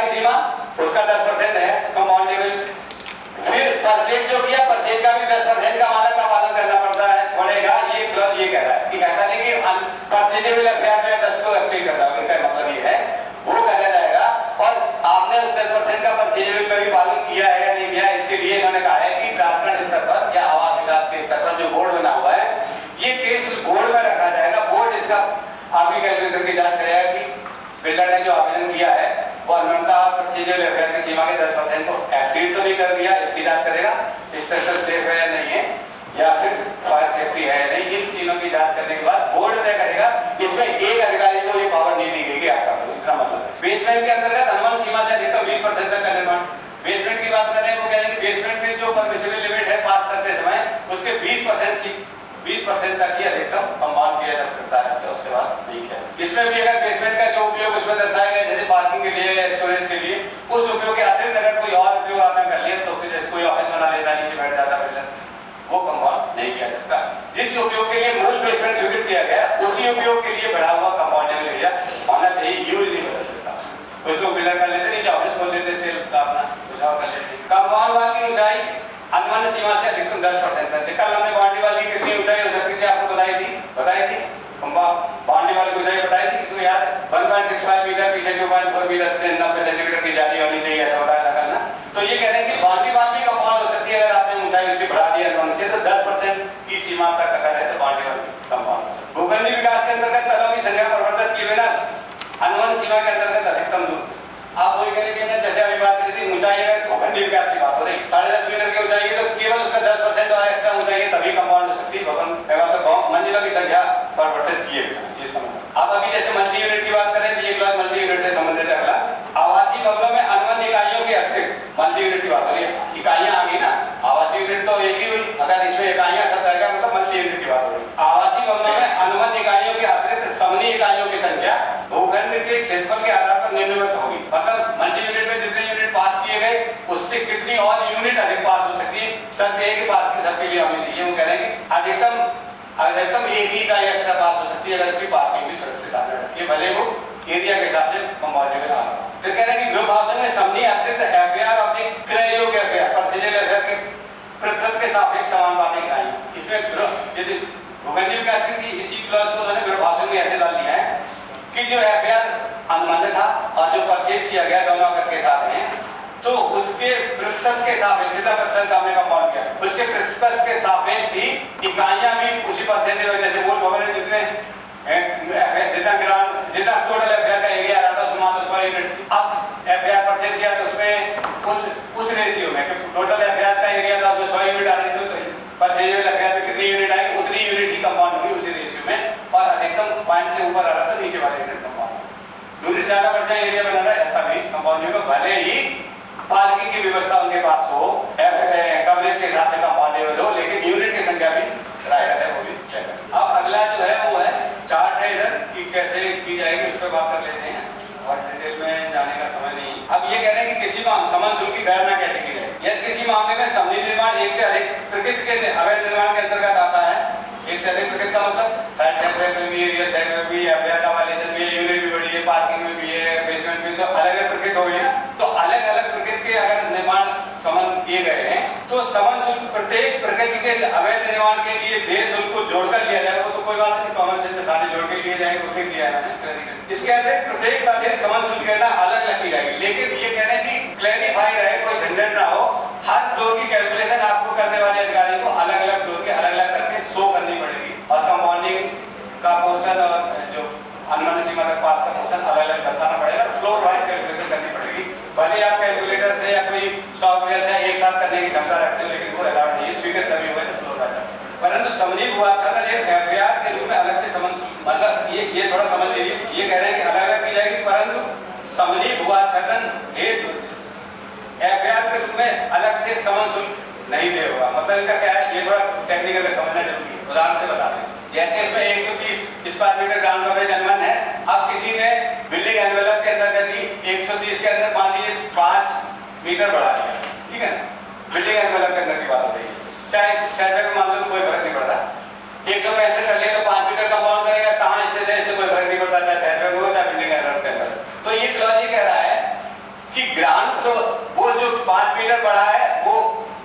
परचेजेबल एफआईआर में 10 को एक्सीड कर रहा है, इनका मतलब ये है वो कहा जाएगा। और आपने उस 10% का परचेजेबल में भी पालन किया है या नहीं किया, इसके लिए इन्होंने कहा है कि प्राधिकरण स्तर पर या आवास विकास के स्तर पर जो बोर्ड बना हुआ है, ये केस उस बोर्ड में रखा जाएगा। बोर्ड इसका आपकी कैलकुलेशन की जांच करेगा कि बिल्डर ने जो आवेदन किया है वो अनुमता परचेजेबल एफआईआर की सीमा के 10% को एक्सीड तो नहीं कर दिया, इसकी जांच करेगा। स्ट्रक्चर सेफ है या नहीं है, या फिर फायर सेफ्टी है या नहीं, इन तीनों की जांच करने के बाद बोर्ड तय करेगा। इसमें एक अधिकारी को ये पावर नहीं दी गई कि आपका इसका मतलब है। बेसमेंट के अंतर्गत अनुमान सीमा से अधिकतम 20% तक का निर्माण। बेसमेंट की बात करें, वो कहेंगे बेसमेंट में जो परमिसिबल लिमिट है पास करते समय उसके 20% तक ही अधिकतम कंपाउंड किया जा सकता है, उसके बाद नहीं किया। इसमें भी अगर बेसमेंट का जो उपयोग उसमें दर्शाया गया, जैसे पार्किंग के लिए, स्टोरेज के लिए, उस उपयोग के अतिरिक्त अगर कोई और उपयोग आपने कर लिया तो फिर जैसे कोई ऑफिस बना लेता, नीचे बैठ जाता बिल्डर, वो कंपाउंड नहीं किया जाता। जिस उपयोग के लिए मूल बेसमेंट स्वीकृत किया गया उसी उपयोग के लिए बढ़ा हुआ कंपाउंड एरिया होना चाहिए, यूज नहीं बदल सकता। कुछ लोग बिल्डर कर लेते, नीचे ऑफिस खोल लेते, सेल्स का अपना कुछ और कर लेते। कंपाउंड वाल की ऊंचाई अनुमान सीमा से अधिकतम 10% तक। कल हमने बाउंड्री वाल की कितनी ऊंचाई हो सकती थी आपको बताई थी बाउंड्री वाल की ऊंचाई बताई थी, किसको याद है? 1.65 मीटर, पीछे 2.4 मीटर, 90 सेंटीमीटर की जाली होनी चाहिए, ऐसा बताया था कल ना। तो ये कह रहे हैं कि बाउंड्री वाल की कंपाउंड हो सकती है अगर आपने ऊंचाई उसकी बढ़ा दी है से, तो 10% की सीमा तक अगर है तो बाउंड्री वाल की कंपाउंड। भूखंडी विकास के अंतर्गत तलों की संख्या परिवर्तित किए बिना अनुमान सीमा के अंतर्गत अधिकतम दूर। आप वही करेंगे जैसे अभी बात करी थी ऊंचाई, अगर भूखंडी विकास की बात हो रही 10.5 मीटर की ऊंचाई है तो केवल उसका 10% और एक्स्ट्रा ऊंचाई है तभी कंपाउंड हो सकती है। मंजिलों की संख्या परिवर्तित किए बिना, ये समझ। अब अभी जैसे मल्टी यूनिट की बात करें तो ये क्लास मल्टी यूनिट से संबंधित है। अगला आवासीय भवनों में अनुबंध इकाइयों के अतिरिक्त मल्टी यूनिट की बात हो रही है, इकाइयां आ गई ना, आवासीय यूनिट तो एक ही हुई, अगर इसमें इकाइयां सब आएगा मतलब मल्टी यूनिट की बात हो रही है। आवासीय भवनों में अनुबंध इकाइयों के अतिरिक्त समनी इकाइयों की संख्या भूखंड के क्षेत्रफल के आधार पर निम्नलिखित होगी। मतलब मल्टी यूनिट में जितने यूनिट पास किए गए उससे कितनी और यूनिट अधिक पास हो सकती है, सब एक ही बात की सबके लिए होनी चाहिए। वो कह रहे हैं कि अधिकतम एक ही इकाई एक्स्ट्रा पास हो सकती है अगर उसकी पार्किंग भी सुरक्षित आपने रखी है, भले वो एरिया के हिसाब से कंपाउंडेबल आ। फिर कह रहे हैं कि ग्रुप हाउसिंग में समनी अतिरिक्त एफआईआर अपने क्रय योग्य एफआईआर परचेजेबल एफआईआर के प्रतिशत के सापेक्ष समानुपातिक इकाई। इसमें यदि भूखंडी विकास की इसी क्लॉज को उन्होंने ग्रुप हाउसिंग में ऐसे डाल दिया है कि जो एफआईआर अनुबंध था और जो परचेज किया गया दोनों के साथ हैं, तो उसके प्रतिशत के सापेक्ष जितना प्रतिशत हमने कंपाउंड किया उसके प्रतिशत के सापेक्ष ही इकाइयां भी उसी परसेंटेज में, जैसे मूल भवन में जितना टोटल एफआईआर का एरिया आ रहा था उसमें 100 यूनिट, अब एफआईआर परचेज किया तो उसमें उस रेशियो में टोटल एफआईआर का एरिया था उसमें 100 यूनिट आ रही थी, तो परचेजेबल एफआईआर में कितनी यूनिट आई उतनी यूनिट ही कंपाउंड होगी उसी रेशियो में, और अधिकतम पॉइंट से ऊपर आ रहा था नीचे वाले यूनिट कंपाउंड। यूनिट ज्यादा बढ़ जाए एरिया बना रहा है ऐसा भी कंपाउंड को, भले ही पार्किंग की व्यवस्था उनके पास हो, कवरेज के हिसाब से कंपाउंडेबल हो, लेकिन यूनिट की संख्या भी राइट है वो भी चेक करें। अब अगला जो है वो है चार्ट है इधर कि कैसे की जाएगी, उस पर बात कर लेते हैं और डिटेल में जाने का समय नहीं। अब ये कह रहे हैं कि किसी समन शुल्क की गणना कैसे की जाए। यदि किसी मामले में समनी निर्माण एक से अधिक प्रकृति के अवैध निर्माण के अंतर्गत आता है, एक से अधिक प्रकृति का मतलब साइड सेटबैक में भी, एरिया साइड में भी, एफआईआर का वायलेशन भी है, यूनिट भी बड़ी है, पार्किंग में भी है, बेसमेंट में, तो अलग अलग प्रकृति हो गई ना, तो अलग अलग प्रकृति के अगर निर्माण समन किए गए हैं तो समन शुल्क प्रत्येक प्रकृति के अवैध निर्माण के लिए देय शुल्क को जोड़कर लिया जाएगा। वो तो कोई बात नहीं, कॉमन सेंस से सारे जोड़ के लिए जाएंगे, वो लिख दिया है मैंने। इसके अतिरिक्त प्रत्येक का समन शुल्क करना अलग अलग की जाएगी, लेकिन ये कह रहे हैं कि क्लैरिफाई रहे, कोई झंझट ना हो, हर फ्लोर की कैलकुलेशन आपको करने वाले अधिकारी को अलग अलग फ्लोर के अलग अलग करके शो करनी पड़ेगी, और कंपाउंडिंग का पोर्शन और जो अनुमान सीमा तक पास का पोर्शन अलग अलग बताना पड़ेगा, फ्लोर वाइज कैलकुलेशन करनी पड़ेगी। भले आप कैलकुलेटर से या कोई सॉफ्टवेयर से एक साथ करने की क्षमता रखते हो, लेकिन वो अलाउड नहीं है, स्वीकृत तभी हुए तो फ्लोर वाइज। परंतु समनी भूआच्छादन एक एफआईआर के रूप में अलग से समन, मतलब ये थोड़ा समझ लीजिए, ये कह रहे हैं कि अलग अलग की जाएगी, परंतु समनी भूआच्छादन हेतु एफआईआर के रूप में अलग से समन शुल्क नहीं दे होगा। मतलब इनका क्या है, ये थोड़ा टेक्निकल में समझना जरूरी है। उदाहरण से बता दें, जैसे इसमें 130 स्क्वायर मीटर ग्राउंड कवरेज अनुमान है, अब किसी ने बिल्डिंग एनवेलप के अंदर ही 130 के अंदर मान लीजिए 5 मीटर बढ़ा दिया, ठीक है, बिल्डिंग एनवेलप के अंदर की बात हो रही है, चाहे सेटबैक में मान लो कोई फर्क नहीं पड़ता, 165 कर लिया तो 5 मीटर कंपाउंड करेगा, कहाँ स्थित है इससे कोई फर्क नहीं पड़ता, चाहे सेटबैक हो चाहे बिल्डिंग एनवेलप के अंदर। तो ये क्लॉज ये कह रहा है कि ग्राउंड फ्लोर वो जो 5 मीटर बढ़ा है वो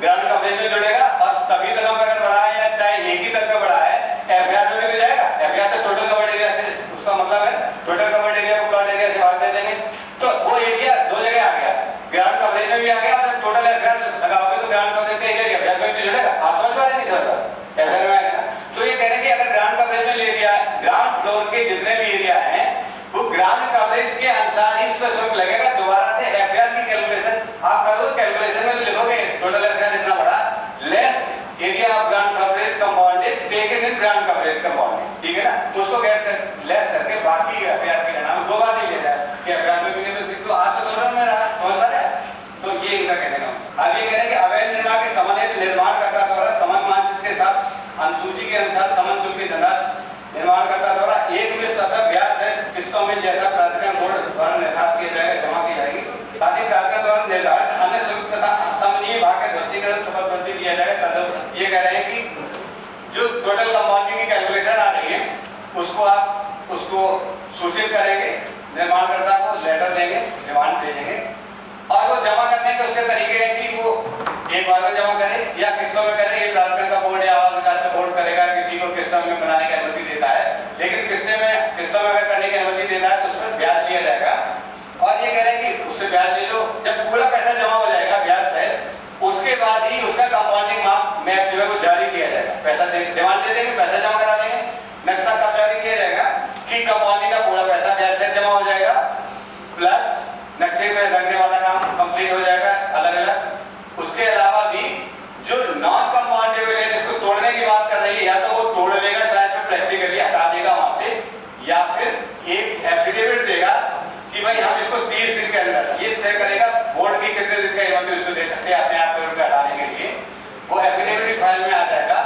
ग्राउंड कवरेज में जुड़ेगा, और सभी तलों पर अगर बढ़ा है या चाहे एक ही तल पे बढ़ा है एफआईआर में भी जाएगा। एफआईआर तो टोटल कवर्ड एरिया से फ्लोर के जितने भी एरिया हैं वो ग्राउंड कवरेज के अनुसार ही इस पर शुल्क लगेगा। दोबारा से एफआर की कैलकुलेशन आप करोगे, कैलकुलेशन में लिखोगे टोटल एफआर इतना बड़ा, less area of ground coverage compounded taken in ground coverage compounded, ठीक है ना, उसको गेट कर लेस करके बाकी एफआर के नाम दो बार नहीं ले जाए कि एफआर में भी नहीं तो आज तो दोनों में रहा, समझ पा रहे हैं? तो ये इनका कहने का। अब ये कह रहे हैं कि अवैध निर्माण के समय निर्माणकर्ता द्वारा समय मानचित्र के साथ अनुसूची के अनुसार समन शुल्क की धनराशि निर्माणकर्ता द्वारा एक किस्त अथवा ब्याज है किस्तों में जैसा प्राधिकरण बोर्ड द्वारा निर्धारित किया जाएगा जमा की जाएगी, साथ ही प्राधिकरण द्वारा निर्धारित अन्य शुल्क तथा असमनीय भाग का ध्वस्तीकरण शपथबद्ध किया जाएगा। तब ये कह रहे हैं कि जो टोटल कंपाउंडिंग की कैलकुलेशन आ रही है उसको आप उसको सूचित करेंगे, निर्माणकर्ता को लेटर देंगे, डिमांड भेजेंगे और वो जमा करने के उसके तरीके हैं कि वो एक बार में जमा करे या किस्तों में करे। ये प्राधिकरण का बोर्ड या आवास विकास का बोर्ड करेगा, किसी को किस्तों में बनाने की अनुमति देता है, लेकिन किस्तों में अगर करने की अनुमति देता है तो उस पर ब्याज लिया जाएगा। और ये कह रहे हैं कि उससे ब्याज ले लो, जब पूरा पैसा जमा हो जाएगा ब्याज सहित उसके बाद ही उसका कंपाउंडिंग मैप जो है वो जारी किया जाएगा। पैसा डिमांड दे देंगे, पैसा जमा करा देंगे, नक्शा कब जारी किया जाएगा कि कंपाउंडिंग का पूरा पैसा ब्याज सहित जमा हो जाएगा प्लस नक्शे में रखने वाला काम कंप्लीट हो जाएगा अलग अलग। उसके अलावा भी जो नॉन कंपाउंडेबल है जिसको तोड़ने की बात कर रही है, या तो वो तोड़ लेगा शायद में प्रैक्टिकली हटा देगा वहां से, या फिर एक एफिडेविट देगा कि भाई हम इसको 30 दिन के अंदर ये तय करेगा बोर्ड की कितने दिन का एमओटी उसको दे सकते हैं अपने आप को हटाने के लिए, वो एफिडेविट फाइल में आ जाएगा।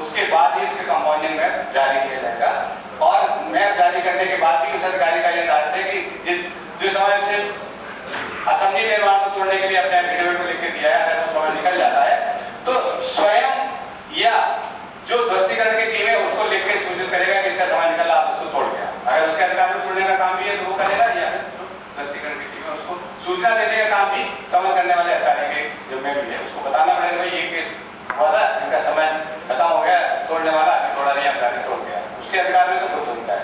उसके बाद ही उसके कंपाउंडिंग मैप जारी किया जाएगा और मैप जारी करने के बाद भी उस अधिकारी का यह दायित्व है कि जो समय उसने असम्बली निर्माण को तोड़ने के लिए अपने एफिडेविट में लिख के दिया है, अगर वो समय निकल जाता है तो स्वयं या जो ध्वस्तीकरण की टीम है उसको लिख के सूचित करेगा कि इसका समय निकला, आप इसको तोड़ गया। अगर उसके अधिकार में तोड़ने का काम भी है तो वो करेगा, या फिर ध्वस्तीकरण की टीम है उसको सूचना देने का काम भी समन करने वाले अधिकारी के जिम्मेदारी है। उसको बताना पड़ेगा भाई ये केस हुआ था, इनका समय खत्म हो गया, तोड़ने वाला अभी थोड़ा नहीं अधिकारी तोड़ गया, उसके अधिकार में तो खुद होता है।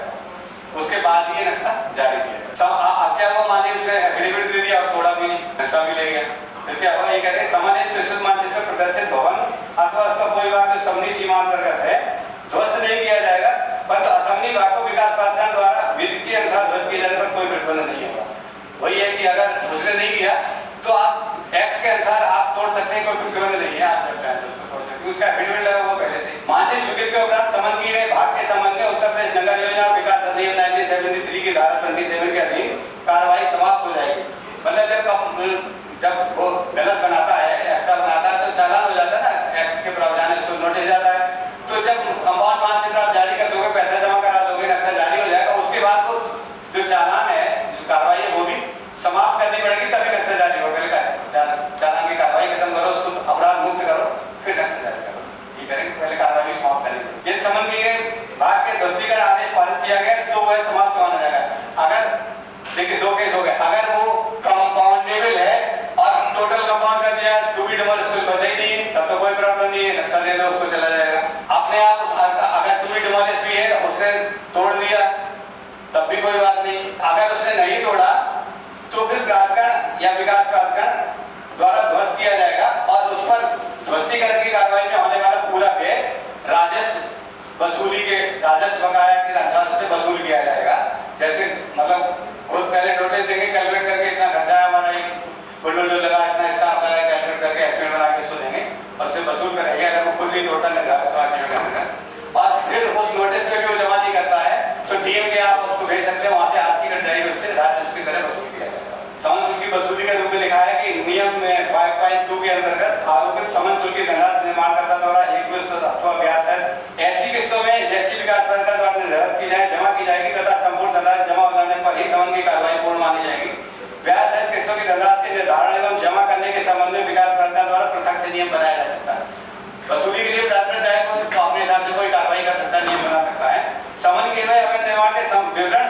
उसके बाद ये नक्शा जारी किया। अब क्या हुआ, मान लीजिए उसने एफिडेविट दे दिया और थोड़ा भी नक्शा भी ले गया, फिर क्या हुआ, ये कहते हैं समन्वित विस्तृत मानचित्र प्रदर्शित भवन अथवा उसका कोई भाग जो समनी सीमा अंतर्गत है ध्वस्त नहीं किया जाएगा, परंतु असमनी भाग को विकास प्राधिकरण द्वारा विधि के अनुसार ध्वस्त किए जाने पर कोई प्रतिबंध नहीं होगा। वही है कि अगर उसने नहीं किया तो आप एक्ट के अनुसार आप तोड़ सकते हैं, कोई प्रतिबंध नहीं है, आप जब चाहें उसको तोड़ सकते हैं। उसका एफिडेविट लगा हुआ पहले से। मानचित्र स्वीकृत के उपरांत समन किए गए भाग के संबंध में उत्तर प्रदेश नगर योजना और विकास अधिनियम 1973 की धारा 27 के अधीन कार्रवाई समाप्त हो जाएगी। मतलब जब वो गलत बनाता है, एक्स्ट्रा बनाता है तो चालान हो जाता है ना, एक्ट के प्रावधान उसको नोटिस जाता है। तो जब कंपाउंड मानचित्र आप जारी कर दोगे, पैसा जमा करा दोगे, नक्शा जारी हो जाएगा, उसके बाद वो जो चालान है, जो कार्रवाई है वो भी समाप्त करनी पड़ेगी, तभी नक्शा जारी होगा। चालान की कार्रवाई खत्म करो, उसको अपराध मुक्त करो, फिर नक्शा जारी करो, ये करेंगे, पहले कार्रवाई समाप्त करेंगे। यदि समन किए गए भाग के ध्वस्तीकरण आदेश पारित किया गया तो वह समाप्त माना जाएगा। अगर देखिए दो केस हो गए, अगर वो कंपाउंडेबल है और टोटल कंपाउंड कर दिया, टू बी डिमोलिश कुछ बचा ही नहीं है, तब तो कोई प्रॉब्लम नहीं है, नक्शा दे दो उसको चला जाएगा। अपने आप अगर टू बी डिमोलिश भी है, उसने तोड़ दिया तब भी कोई बात नहीं। अगर उसने नहीं तोड़ा तो फिर प्राधिकरण या विकास प्राधिकरण द्वारा ध्वस्त किया जाएगा और उस पर ध्वस्तीकरण की कार्रवाई में होने वाला पूरा व्यय राजस्व वसूली के राजस्व बकाया के अनुसार से वसूल किया जाएगा। जैसे मतलब खुद पहले नोटिस देंगे, कैलकुलेट करके इतना खर्चा है हमारा, बुलडोजर लगा, इतना स्टाफ लगा, कैलकुलेट करके एस्टिमेट बना के इसको देंगे और उसे वसूल करेंगे। अगर वो खुद भी टोटल और फिर उस नोटिस पे भी वो जमा नहीं करता है तो डीएम के आप उसको भेज सकते हैं, वहां से आर्ची कट जाएगी, उससे राजस्व की तरह वसूल किया जाएगा। समन शुल्क की वसूली के रूप में लिखा है कि नियम में 5.2 के अंतर्गत आरोपित समन शुल्क की धनराशि निर्माणकर्ता द्वारा एक किस्त अथवा ब्याज सहित ऐसी किस्तों में जैसी विकास प्राधिकरण द्वारा निर्धारित की जाए जमा की जाएगी तथा संपूर्ण धनराशि जमा हो जाने पर ही समन की कार्रवाई पूर्ण मानी जाएगी। ब्याज सहित किस्तों की धनराशि के निर्धारण एवं जमा करने के संबंध में विकास प्राधिकरण द्वारा पृथक से नियम बनाया जा सकता है। वसूली के लिए प्राधिकरण चाहे तो अपने हिसाब से कोई कार्रवाई कर सकता है, नियम बना सकता है। समन किए गए अवैध निर्माण के विवरण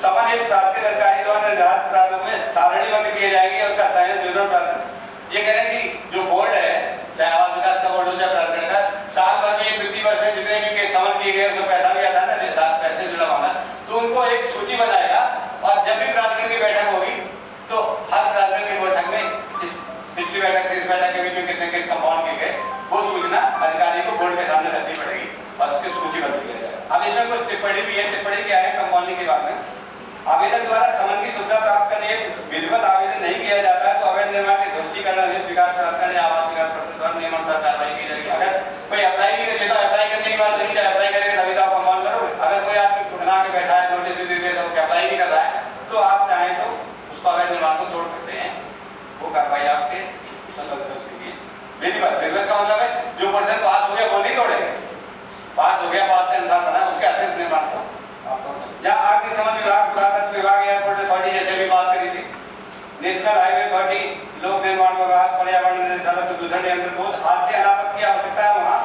समन एक प्राधिकृत अधिकारी द्वारा निर्धारित प्रारूप में सारणीबद्ध किए जाएंगे और उनका संयुक्त विवरण प्राधिकरण। ये कह रहे हैं कि जो बोर्ड है, चाहे आवास विकास का बोर्ड हो चाहे प्राधिकरण का, साल भर में वित्तीय वर्ष में जितने भी केस समन किए गए उसमें पैसा भी आता है ना, पैसे जुड़ा होगा, तो उनको एक सूची बनाएगा और जब भी प्राधिकरण की बैठक होगी तो हर प्राधिकरण की बैठक में पिछली बैठक से इस बैठक के बीच में कितने केस कंपाउंड किए गए वो सूचना अधिकारी को बोर्ड के सामने रखनी पड़ेगी और उसकी सूची बन किया जाएगा। अब इसमें कुछ टिप्पणी भी है, डेट पड़ी क्या है कंपाउंडिंग के बारे में। आवेदक द्वारा समन की सुविधा प्राप्त करने विधिवत आवेदन नहीं किया जाता है तो अवैध निर्माण की ध्वस्तीकरण विकास प्राधिकरण या आवास विकास परिषद द्वारा नियमानुसार कार्रवाई की जाएगी। अगर कोई अप्लाई नहीं करेगा तो अप्लाई करने के बाद नहीं जब अप्लाई करेगा तभी तो आप कंपाउंड करोगे। अगर कोई आदमी बना के बैठा है नोटिस भी दे दिया तो अप्लाई नहीं कर रहा है तो आप चाहें तो उसको अवैध निर्माण को तोड़ सकते हैं। वो कार्रवाई आपके स्वतंत्र से की विधिवत। विधिवत का मतलब है जो पर्सन पास हो गया वो नहीं तोड़ेगा, पास हो गया पास के अनुसार बना उसके अतिरिक्त निर्माण को आप तोड़ सकते। जहाँ अग्निशमन विभाग, पुरातत्व विभाग, एयरपोर्ट अथॉरिटी जैसे भी बात करी थी, नेशनल हाईवे अथॉरिटी, लोक निर्माण विभाग, पर्यावरण निदेशालय, प्रदूषण नियंत्रण बोर्ड आदि से अनापत्ति की आवश्यकता है वहाँ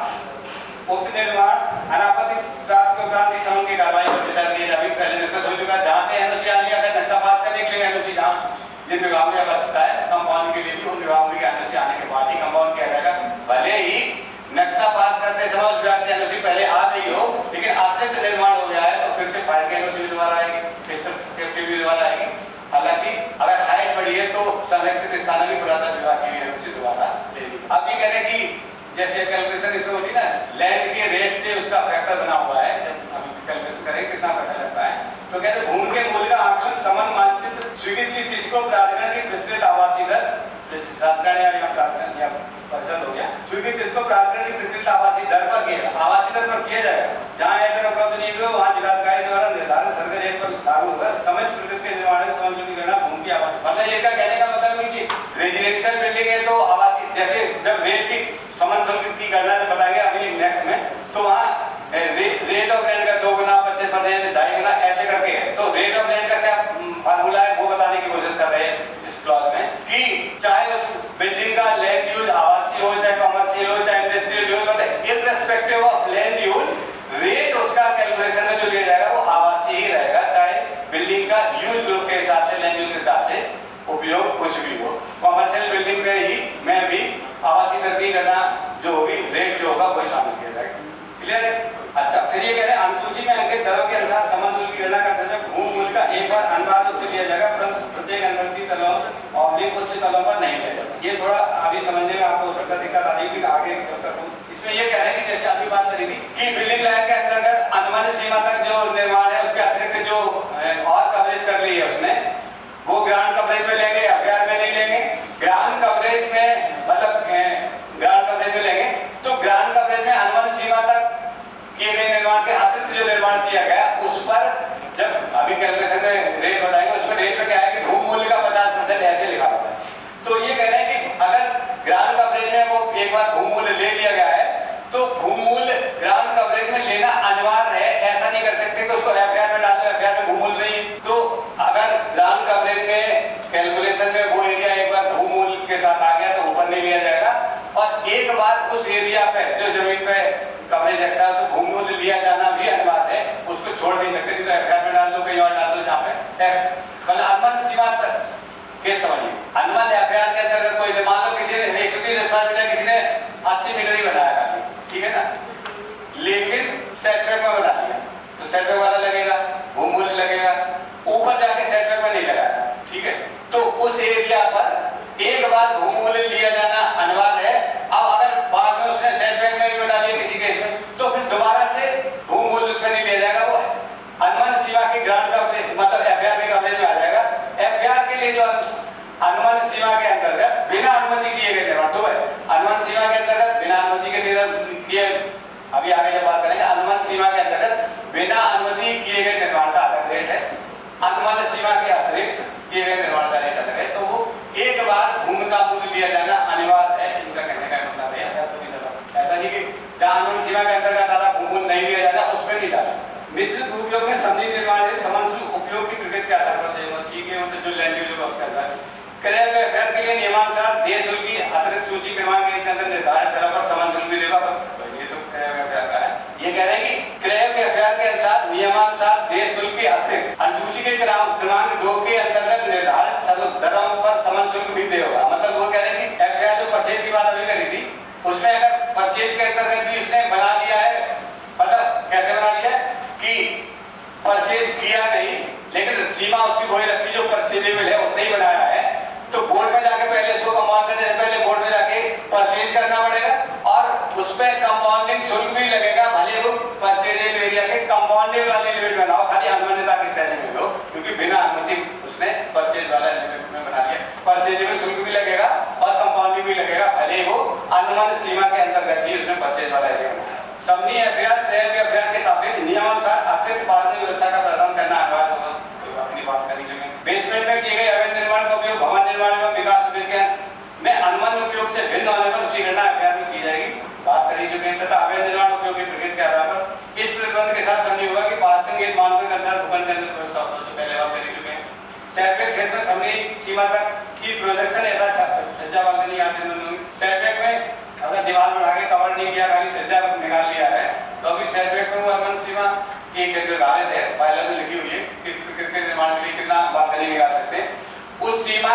उक्त निर्माण अनापत्ति प्राप्त के उपरांत ही समन की कार्रवाई पर विचार किया जाए। अभी पहले डिस्कस हो चुका है जहाँ से एनओसी आनी है, अगर नक्शा पास करने के लिए एनओसी जहाँ जिन विभागों की आवश्यकता है कंपाउंड के लिए भी उन विभागों की एनओसी आने के बाद ही कंपाउंड किया जाएगा। भले ही नक्शा पास करते समय उस विभाग से एनओसी पहले आ गई हो लेकिन अतिरिक्त निर्माण हो गया है तो फिर से फायर के एनओसी दोबारा आएगी, सेफ्टी भी दोबारा आएगी। हालांकि अगर हाइट बढ़ी है तो संरक्षित स्थानों की पुरातत्व विभाग की एनओसी दोबारा लेगी। अब ये कह रहे हैं कि जैसे कैलकुलेशन इसमें होती ना लैंड के रेट से उसका फैक्टर बना हुआ है, जब हम कैलकुलेशन करें कितना पैसा लगता है तो कहते हैं भूमि के मूल्य का आकलन समन मानचित्र स्वीकृत की तिथि को प्राधिकरण की प्रचलित आवासीय दर, प्राधिकरण या प्राधिकरण या परिषद हो गया, स्वीकृत तिथि को प्राधिकरण की प्रचलित आवासीय दर पर किया, आवासीय दर पर किया जाएगा। जहाँ ऐसा उपलब्ध नहीं हुआ वहाँ जिलाधिकारी द्वारा निर्धारित सरकारी रेट पर लागू होगा। समय स्वीकृत के निर्माण समझ की गणना भूमि की आवासीय, मतलब ये क्या कहने का मतलब है कि रेजिडेंशियल बिल्डिंग है तो आवासीय, जैसे जब रेट की समन शुल्क की गणना से बताएंगे अभी नेक्स्ट में, तो वहाँ रेट ऑफ रेंट का 2 गुना 25% 2.5 गुना ऐसे करके है। तो रेट ऑफ रेंट का क्या फार्मूला है वो बताने की कोशिश कर रहे हैं इस क्लॉज में कि चाहे उस बिल्डिंग का लैंड यूज आवासीय हो चाहे कमर्शियल हो चाहे इंडस्ट्रियल हो, मतलब irrespective of land use rate उसका कैलकुलेशन में जो लिया जाएगा वो आवासीय ही रहेगा, चाहे बिल्डिंग का यूज ग्रुप के हिसाब से लैंड यूज के हिसाब से उपयोग कुछ भी हो। कमर्शियल बिल्डिंग में भी आवासीय दर की गणना जो होगी रेट जो होगा वही शामिल किया जाएगा। क्लियर है? अच्छा, फिर ये कह रहे हैं अनुसूची में अंकित दरों के अनुसार समन शुल्क की गणना करते समय भूमि मूल्य का एक बार अनिवार्य रूप से लिया जाएगा परंतु प्रत्येक अनुवर्ती तलों और उच्च तलों पर नहीं लिया जाएगा। ये थोड़ा अभी समझने में आपको हो सकता है दिक्कत आ रही है, आगे इसमें ये कह रहे हैं कि जैसे अभी बात करी थी कि बिल्डिंग लाइन के अंतर्गत अनुमानित सीमा तक जो निर्माण है उसके अतिरिक्त जो और कवरेज कर ली है उसने वो ग्राउंड कवरेज में लेंगे, एफआईआर में नहीं लेंगे। ग्राउंड कवरेज में मतलब ग्राउंड कवरेज में लेंगे तो ग्राउंड कवरेज में अनुमानित सीमा तक किए गए निर्माण के अतिरिक्त जो निर्माण किया गया उस पर जब अभी कैलकुलेशन में रेट बताएंगे उसमें रेट में क्या है कि भूमि मूल्य का 50% ऐसे लिखा होता है। तो ये कह रहे हैं कि अगर ग्राउंड कवरेज में वो एक बार भूमि मूल्य ले लिया गया है तो भूमि मूल्य ग्राउंड कवरेज में लेना अनिवार्य है, ऐसा नहीं कर सकते कि उसको एफआईआर में डाल दो, एफआईआर में भूमि मूल्य नहीं। तो अगर ग्राउंड कवरेज में कैलकुलेशन में वो एरिया एक बार भूमि मूल्य के साथ आ गया तो ऊपर नहीं लिया जाएगा और एक बार उस एरिया पे जो जमीन पे कवरेज एक्स्ट्रा है भूमि मूल्य लिया जाना भी अनिवार्य है, उसको छोड़ नहीं सकते। नहीं तो एफआईआर में डाल दो, कहीं और डाल दो जहाँ पे टैक्स मतलब अनुमान सीमा तक केस समझिए। अनुमान एफआईआर के अंतर्गत कोई मान लो किसी ने 130 स्क्वायर मीटर किसी ने 80 मीटर ही बनाया था, ठीक है ना, लेकिन सेटबैक में बना दिया तो सेटबैक वाला लगेगा, भूमि मूल्य लगेगा, ऊपर जाके सेटबैक में नहीं लगाया, ठीक है। तो उस एरिया पर एक बार भूमि मूल्य लिया जाना अनिवार्य है। अब अगर बाद में उसने सेटबैक में भी बना दिया किसी केस में तो फिर दोबारा से भूमि मूल्य उसमें नहीं लिया जाएगा, वो अनुमान सीमा की ग्राउंड कवरेज मतलब एफआईआर के कवरेज में आ जाएगा। एफआईआर के लिए जो अनुमान सीमा के अंतर्गत बिना अनुमति किए गए निर्माण तो है, अनुमान सीमा के अंतर्गत बिना अनुमति के किए अभी आगे जब बात करेंगे अनुमान सीमा के अंतर्गत बिना अनुमति किए गए निर्माण का अलग रेट है, अनुमान सीमा के अतिरिक्त किए गए निर्माण का रेट अलग है। तो वो एक बार भूमि का मूल्य लिया जाना अनिवार्य है, इनका कहने का मतलब है। ऐसा नहीं कि जहाँ अनुमान सीमा के अंतर्गत आधा भूमि नहीं लिया जाना उसमें नहीं डाला। मिश्रित उपयोग में समझी निर्माण है समान उपयोग की प्रकृति के आधार पर जो लैंड यूज होगा उसके आधार क्रय व्यवहार के लिए नियमानुसार देय शुल्क की अतिरिक्त सूची क्रमांक के अंदर निर्धारित दरों पर समान शुल्क भी देगा। ये तो क्रय व्यवहार का है। ये कह रहे हैं कि क्रय व्यवहार के अनुसार नियमानुसार देय शुल्क के अतिरिक्त अनुसूची के क्रमांक 2 के अंतर्गत निर्धारित दरों पर समान शुल्क भी देगा। मतलब वो कह रहे हैं कि एफआईआर जो परचेज की बात अभी करी थी उसमें अगर परचेज के अंतर्गत भी उसने बना लिया है, मतलब कैसे बना लिया है कि परचेज किया नहीं लेकिन सीमा उसकी वही रखी जो परचेजेबल है उसने ही बनाया है, तो बोर्ड में जाके पहले इसको कंपाउंड करने से पहले बोर्ड में जाके परचेज करना पड़ेगा और उस पर कंपाउंडिंग शुल्क भी लगेगा, भले वो परचेजेबल एरिया के कंपाउंडेबल वाली लिमिट बनाओ, खाली अनुमानिता की श्रेणी में लो, क्योंकि बिना अनुमति उसने परचेज वाला लिमिट में बना लिया। परचेजेबल शुल्क भी लगेगा और कंपाउंडिंग भी लगेगा, भले वो अनुमान सीमा के अंतर्गत ही उसने परचेज वाला एरिया बनाया। समनी एफआईआर के सापेक्ष नियमानुसार अतिरिक्त पार्किंग व्यवस्था का प्रारंभ करना अनिवार्य होगा। अपनी बात करी जगह बेसमेंट में किए गए अवैध निर्माण का उपयोग भवन निर्माण एवं विकास विज्ञान में अनुमान उपयोग से भिन्न होने पर उसकी गणना एफआईआर में की जाएगी। बात करी चुके हैं। तथा अवैध निर्माण उपयोग की प्रकृति के आधार पर इस प्रतिबंध के साथ समझी होगा कि पार्किंग एक मानकों के अनुसार भूखंड के अंदर व्यवस्था होता है, जो पहले बात करी चुके हैं। सेटबैक क्षेत्र में समनी सीमा तक की प्रोजेक्शन यथा सज्जा बालकनी आदि में सेटबैक में अगर दीवार बढ़ा के कवर नहीं किया, खाली सज्जा निकाल लिया है, तो अभी सेटबैक में वो अनुमान सीमा एक निर्धारित है, पायलट में लिखी हुई है कि प्रकृति के निर्माण के लिए कितना बालकनी निकाल सकते हैं। उस सीमा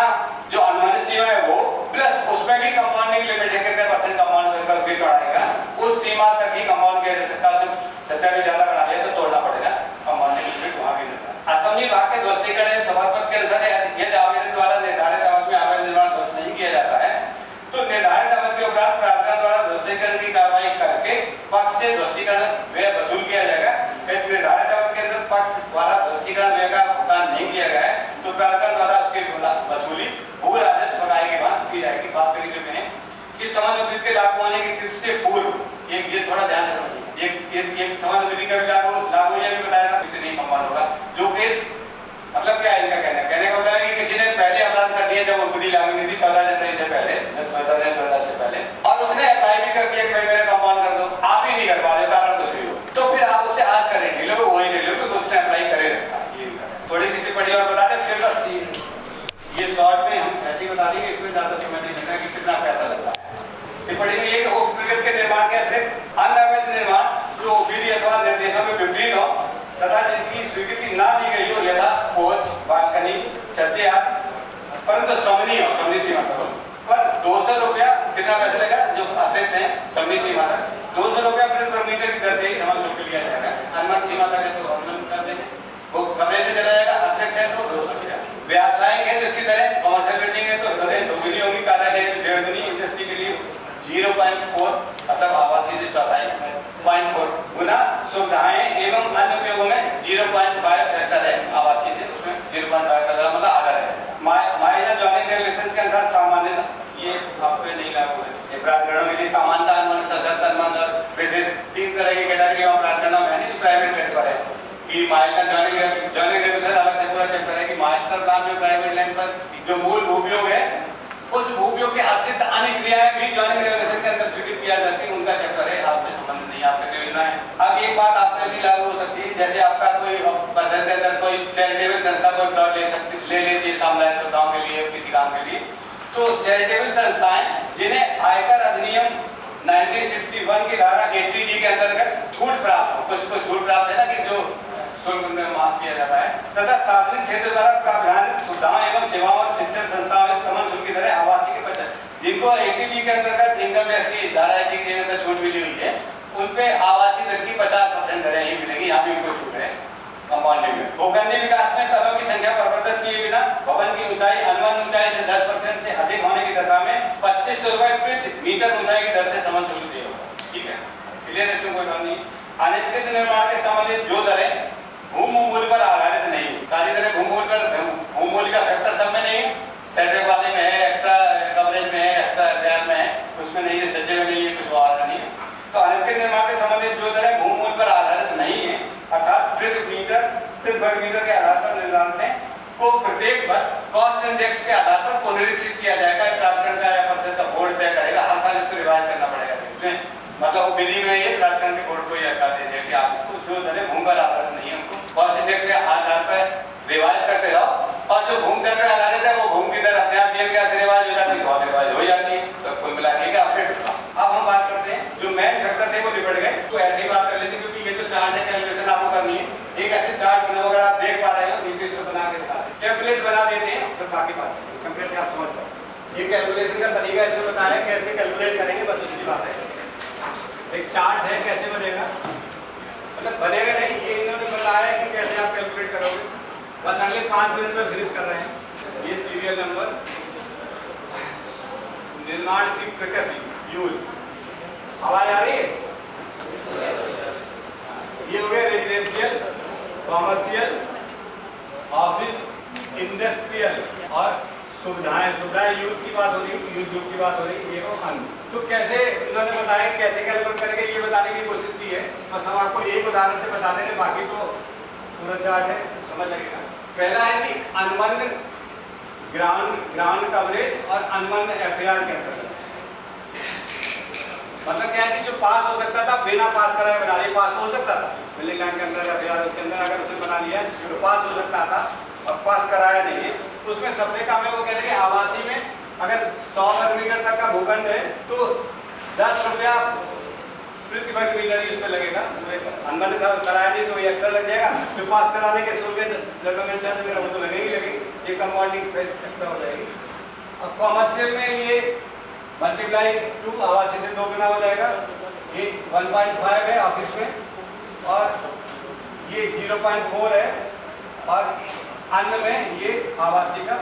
जो अनुमानित सीमा है वो प्लस उसमें भी कंपाउंडिंग लिमिट है, कितने % कंपाउंड करके चढ़ाएगा, उस सीमा तक ही कंपाउंड किया जा सकता है। तो सत्या भी ज्यादा बना लिया तो तोड़ना पड़ेगा, कंपाउंडिंग लिमिट वहां भी रहता है। असम विभाग के ध्वस्तीकरण सभापति के अनुसार यदि आवेदक द्वारा निर्धारित अवधि में अवैध निर्माण ध्वस्त नहीं किया जाता है तो निर्धारित अवधि के उपरांत प्राधिकरण द्वारा ध्वस्तीकरण की कार्रवाई करके पक्ष से ध्वस्तीकरण व्यय वसूल किया जाएगा। यदि निर्धारित अवधि के अंदर पक्ष द्वारा ध्वस्तीकरण व्यय का भुगतान नहीं किया गया है तो प्राधिकरण द्वारा उसकी वसूली भू राजस्व बकाये के बाद की जाएगी। बात करी चुके हैं कि सामान्य विधि के लागू होने की तिथि से पूर्व ये थोड़ा ध्यान से समझिए, एक सामान्य विधि का भी लागू ये भी बताया था, इससे नहीं कंपाउंड होगा। जो केस मतलब क्या है इनका कहने का मतलब है कि किसी ने पहले अपराध कर दिया जब वो विधि लागू नहीं थी 14 जनवरी से पहले, 2010 से पहले, और उसने अप्लाई भी कर दिया कि भाई मेरा कंपाउंड कर दो, आप ही नहीं कर पा रहे, कारण दूसरी हो, तो फिर आप उससे आज करेंगे लोग वही ले लो, तो उसने अप्लाई करे रखा। ये थोड़ी सी टिप्पणी और बता दें फिर बस ये शॉर्ट में हम ऐसे ही बता देंगे, इसमें ज्यादा समय नहीं लगता कि कितना पैसा लगता है। टिप्पणी में ये उपकृत के निर्माण के अतिरिक्त अन्य अवैध निर्माण जो विधि अथवा निर्देशों में विपरीत हो तथा जिनकी स्वीकृति ना दी गई हो, यथा पोच, बालकनी, छज्जे आदि, परंतु समनी हो, समनी सीमा पर 200 रुपया कितना पैसा लगेगा जो अतिरिक्त है समनी सीमा तक 200 रुपया प्रति वर्ग मीटर की दर से ही समान शुल्क लिया जाएगा। अनुमान सीमा तक है तो अनुमान कर देंगे, वो कमरे में चला जाएगा, अतिरिक्त है तो 200 रुपया। व्यावसायिक है तो इसकी दरें, कमर्शियल बिल्डिंग है तो दरें दोगुनी होगी, कार्यालय 1.5 इंडस्ट्री के लिए 0.4 मतलब आवासीय से 0.4 गुना सुविधाएं एवं अन्य उपयोगों में 0.5 फैक्टर है, आवासीय से उसमें 0.5 का मतलब आधा है। माइनर जॉइनिंग रेगुलेशंस के अनुसार सामान्य ये आपको नहीं लागू है। ये प्राधिकरणों के लिए समानता अनुमान, सशर्त अनुमान और विशेष 3 तरह की कैटेगरी में प्राधिकरणों में है, प्राइवेट सेक्टर है कि माइनर जॉइनिंग रेगुलेशन अलग से पूरा चैप्टर है कि मास्टर प्लान में प्राइवेट लैंड पर जो मूल भूउपयोग है उस भूउपयोग के अतिरिक्त अन्य क्रियाएं भी जॉइनिंग रेगुलेशन के अंदर स्वीकृत किया जाती है, उनका चैप्टर है, आपसे संबंध नहीं, आपका योजना है। अब एक बात आप पे भी लागू हो सकती है, जैसे आपका कोई पर्सन के अंदर कोई चैरिटेबल संस्था कोई प्लॉट ले लेती है सामुदायिक सुविधाओं के लिए, किसी काम के लिए, तो चैरिटेबल संस्थाएं जिन्हें आयकर अधिनियम 1961 की धारा 80G के अंतर्गत छूट प्राप्त हो, कुछ छूट प्राप्त है ना कि जो शुल्क उनमें माफ किया जाता है, तथा सार्वजनिक क्षेत्र द्वारा प्रावधानित सुविधाओं एवं सेवाओं और शिक्षण संस्थाओं में समान शुल्क की दरें आवासीय के 50 जिनको 80G के अंतर्गत इनकम टैक्स की धारा 80 के अंदर छूट मिली हुई है, उन पे आवासीय दर की 50% दरें ही मिलेगी, यहाँ भी उनको छूट है कंपाउंडिंग में। भूखंडी विकास में तलों की संख्या परिवर्तित किए बिना भवन की ऊंचाई अनुमान ऊंचाई से 10% से अधिक होने की दशा में 2500 रुपए प्रति मीटर ऊंचाई की दर से समान शुल्क दिया होगा। ठीक है, क्लियर है, इसमें कोई बात नहीं। अनधिकृत निर्माण के संबंधित जो दरें भूमूल्य पर आधारित नहीं, सारी तरह भूमूल्य का फैक्टर सब में नहीं, सेटबैक वाले में है, एक्स्ट्रा कवरेज में है, एक्स्ट्रा एफआईआर में है, उसमें नहीं है, सज्जे में नहीं है, कुछ और में नहीं है। तो अनधिकृत निर्माण के संबंधित जो दरें भूमूल्य पर आधारित नहीं है अर्थात प्रति वर्ग मीटर के आधार पर निर्धारित है को प्रत्येक वर्ष कॉस्ट इंडेक्स के आधार पर पुनरीक्षित किया जाएगा। प्राधिकरण का या परिषद का बोर्ड तय करेगा, हर साल इसको रिवाइज करना पड़ेगा। मतलब विधि में ये प्राधिकरण के बोर्ड को यह कर दीजिए कि आप इसको जो दरें भूमि पर आधारित नहीं है उनको कॉस्ट इंडेक्स के आधार पर रिवाइज करते रहो, और जो भूमि दर पर आधारित है वो भूमि की दर अपने आप नियम के आधार से रिवाइज हो जाती है, बहुत रिवाइज हो जाती है, तो कुल मिला के अपडेट। अब हम बात करते हैं जो मेन फैक्टर थे वो निपट गए, तो ऐसी बात कर लेते क्योंकि ये तो चार्ट है, कैलकुलेशन आपको करनी है। एक ऐसे चार्ट बना, अगर आप देख पा रहे हो नीचे इसको बना के दिखा दें, टेम्पलेट बना देते हैं, फिर बाकी बात टेम्पलेट से आप समझ पाओ। ये कैलकुलेशन का तरीका इसमें बताया कैसे कैलकुलेट करेंगे, बस उसकी बात है। एक चार्ट है, कैसे बनेगा, मतलब बनेगा नहीं, ये इन्होंने बताया कि कैसे आप कैलकुलेट करोगे। बस अगले 5 मिनट में फिनिश कर रहे हैं। ये सीरियल नंबर, निर्माण की प्रकृति, यूज, आवाज आ रही है? ये हो गया रेजिडेंशियल, कॉमर्शियल, ऑफिस, इंडस्ट्रियल और सुविधाएं यूज की बात हो रही है, यूज ग्रुप की बात हो रही है, ये वो अन्य। तो कैसे इन्होंने बताया कैसे कैलकुलेट करेंगे ये बताने की कोशिश की है। बस हम आपको एक उदाहरण से बता देंगे, बाकी तो पूरा चार्ट है, समझ लगेगा। पहला है कि अनवन ग्राउंड कवरेज और अनवन एफआईआर के अंतर्गत, मतलब क्या है कि जो पास हो सकता था बिना पास कराए बना लिया, पास हो सकता था बिल्डिंग लाइन के अंदर एफआईआर उसके अंदर अगर उसने बना लिया तो पास हो सकता था, और पास कराया नहीं है तो उसमें सबसे कम है वो कह रहे हैं आवासी में अगर 100 वर्ग मीटर तक का भूखंड है तो 10 रुपया प्रति वर्ग मीटर ही उसमें लगेगा। पूरे अनवन कराया नहीं तो ये एक्स्ट्रा लग जाएगा, फिर पास कराने के शुल्क डेवलपमेंट चार्ज वगैरह वो तो लगेगी ये कंपाउंडिंग एक्स्ट्रा हो जाएगी। अब कॉमर्शियल में ये मल्टीप्लाई 2 आवासी से 2 गुना हो जाएगा, ये 1.5 है ऑफिस में और ये 0.4 है, और अन्य में ये आवासी का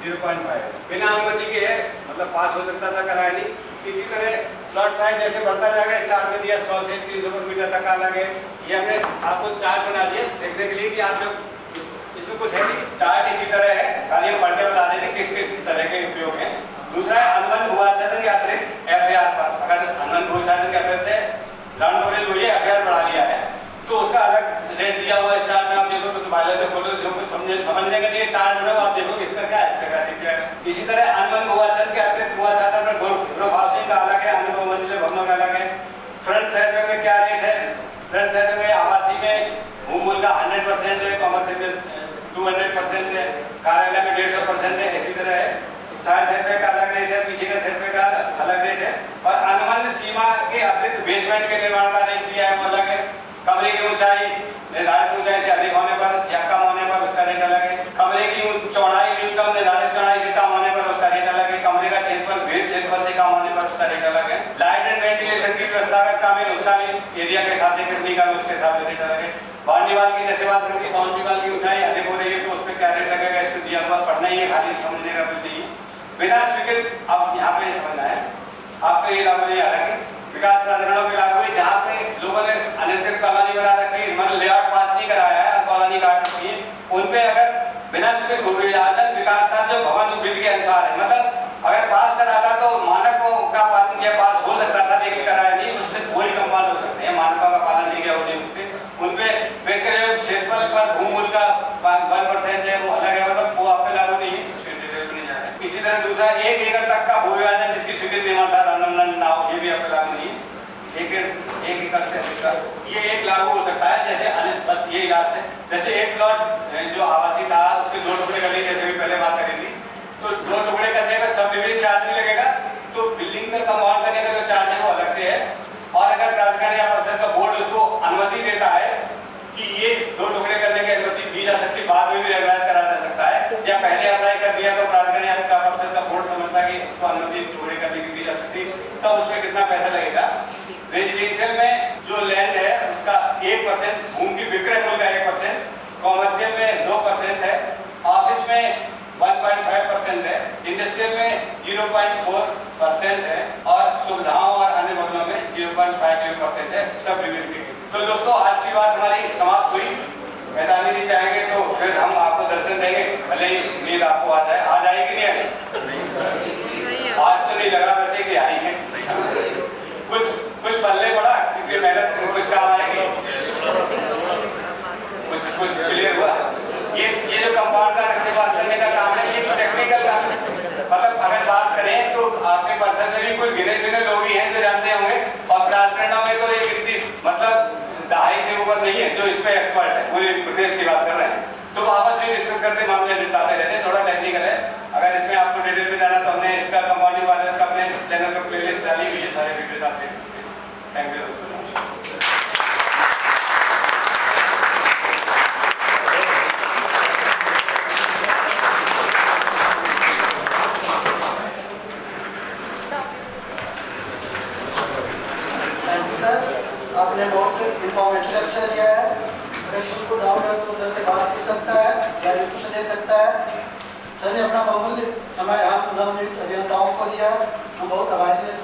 0.5 है, बिना अनुमति के है, मतलब पास हो सकता था कराया नहीं। इसी तरह प्लॉट साइज जैसे बढ़ता जाएगा, इस चार्ट में दिया 100 से 300 वर्ग मीटर तक अलग है। ये हमने आपको चार्ट बना दिया देखने के लिए कि आप जब इसमें कुछ है नहीं, चार्ट इसी तरह है, खाली हम पढ़ के बता देते किस किस तरह के उपयोग हैं। दूसरा है अनवन भूआच्छादन के अतिरिक्त एफआईआर पर, अगर अनवन भूआच्छादन के अतिरिक्त ग्राउंड कवरेज हुई है, एफआईआर बढ़ा लिया है तो उसका अलग रेट दिया हुआ है चार्ट में। आप देखो तो बायलॉज में फोटो जो कुछ समझने के लिए चार्ट बनाओ, आप देखो इसका क्या है, इसका क्या दिख जाएगा। इसी तरह अनवन भूआच्छादन के अतिरिक्त भूआच्छादन में ग्रुप हाउसिंग का अलग है, अन्य बहुमंजिले भवनों का अलग है। फ्रंट साइड में क्या रेट है? फ्रंट साइड में आवासी में भूमूल्य का 100% है, कॉमर्शियल में 200% है, कार्यालय में 150% है। इसी तरह है साइड सेटबैक का अलग रेट है, पीछे का सेटबैक का अलग रेट है, और अनुबंध सीमा के अतिरिक्त बेसमेंट के निर्माण का रेट दिया है वो अलग है। कमरे की ऊंचाई निर्धारित ऊंचाई से अधिक होने पर या कम होने पर उसका रेट अलग है। कमरे की चौड़ाई न्यूनतम निर्धारित चौड़ाई से कम होने पर उसका रेट अलग है। कमरे का क्षेत्रफल भेद क्षेत्रफल से कम होने पर उसका रेट अलग है। लाइट एंड वेंटिलेशन की व्यवस्था अगर कम है उसका भी एरिया के हिसाब से कितनी कम उसके हिसाब से रेट अलग है। बाउंड्री वाल की जैसे बात करेंगे, बाउंड्री वाल की ऊंचाई अधिक हो रही है तो उस पर क्या रेट लगेगा, इसको दिया हुआ पढ़ना ही है, खाली समझने का कुछ नहीं है। बिना स्वीकृत अब यहाँ पे समझना है आपको, ये लागू नहीं आ रहा है विकास प्राधिकरणों पे लागू है जहाँ पे लोगों ने अनियंत्रित कॉलोनी बना रखी है, मतलब लेआउट पास नहीं कराया है, कॉलोनी काट रखी है, उन पे अगर बिना स्वीकृत भूविभाजन विकास का जो भवन विधि के अनुसार है, मतलब अगर पास कराता तो मानकों का पालन किया पास हो सकता था, लेकिन कराया नहीं, उससे वही कंपाउंड हो सकते हैं। मानकों का पालन नहीं किया होने पे उन पे विक्रय क्षेत्रफल पर भूमूल्य का 1% है वो अलग है, मतलब वो आप पे लागू नहीं है। इसी तरह दूसरा 1 एकड़ तक का भूविभाजन जिसकी स्वीकृत नियमानुसार ना हो, ये भी आप पे लागू नहीं है। 1 एकड़ से अधिक ये एक लागू हो सकता है, जैसे बस ये याद है, जैसे एक प्लॉट जो आवासीय था उसके 2 टुकड़े कर लिए, जैसे भी पहले बात करी थी, तो 2 टुकड़े करने पर सब डिवीजन चार्ज भी लगेगा, तो बिल्डिंग का कंपाउंड करने का जो चार्ज है वो अलग से है। और अगर प्राधिकरण या परिषद का बोर्ड उसको अनुमति देता है कि ये 2 टुकड़े करने की अनुमति दी जा सकती, बाद में भी रेगुलाइज करा जा सकता है, या पहले अप्लाई कर दिया तो प्राधिकरण या परिषद का बोर्ड समझता है कि उसको अनुमति टुकड़े करने की दी जा सकती, तब उसमें कितना पैसा लगेगा। रेजिडेंशियल में जो लैंड है उसका 1% भूमि की विक्रय मूल्य का 1%, कॉमर्शियल में 2% है, ऑफिस में 1.5% है, इंडस्ट्रियल में 0.4% है, और सुविधाओं और अन्य भवनों में 0.50% है, सब डिवीजन के। तो दोस्तों आज की बात हमारी समाप्त हुई। मैदानी जी चाहेंगे तो फिर हम आपको दर्शन देंगे, भले ही नींद आपको आ जाए, आज आएगी नहीं आएगी? आज तो नहीं लगा वैसे कि आएगी, कुछ पल्ले पड़ा क्योंकि मेहनत कुछ काम आएगी, कुछ क्लियर हुआ। ये जो कंपाउंड का नक्शेबाज करने का काम है ये टेक्निकल काम है, मतलब अगर बात करें तो आपके परिषद में भी कुछ गिने चुने लोग ही हैं जो जानते होंगे, और प्राधिकरणों में तो एक गिनती मतलब 2.5 से ऊपर नहीं है जो इस पे एक्सपर्ट है, पूरे प्रदेश की बात कर रहे हैं। तो आपस में डिस्कस करते मामले निपटाते रहते हैं, थोड़ा टेक्निकल है। अगर इसमें आपको डिटेल में जाना तो हमने इसका कंपाउंडिंग वाले का अपने चैनल पर प्लेलिस्ट डाली हुई है, सारे वीडियो आप देख सकते हैं। थैंक यू दोस्तों। आपने बहुत इंफॉर्मेटिव लेक्चर दिया है, अगर किसी को डाउट है तो सर से बात कर सकता है या यूट्यूब से दे सकता है। सर ने अपना बहुमूल्य समय हम नवनियुक्त अभियंताओं को दिया, हम बहुत आभारी हैं।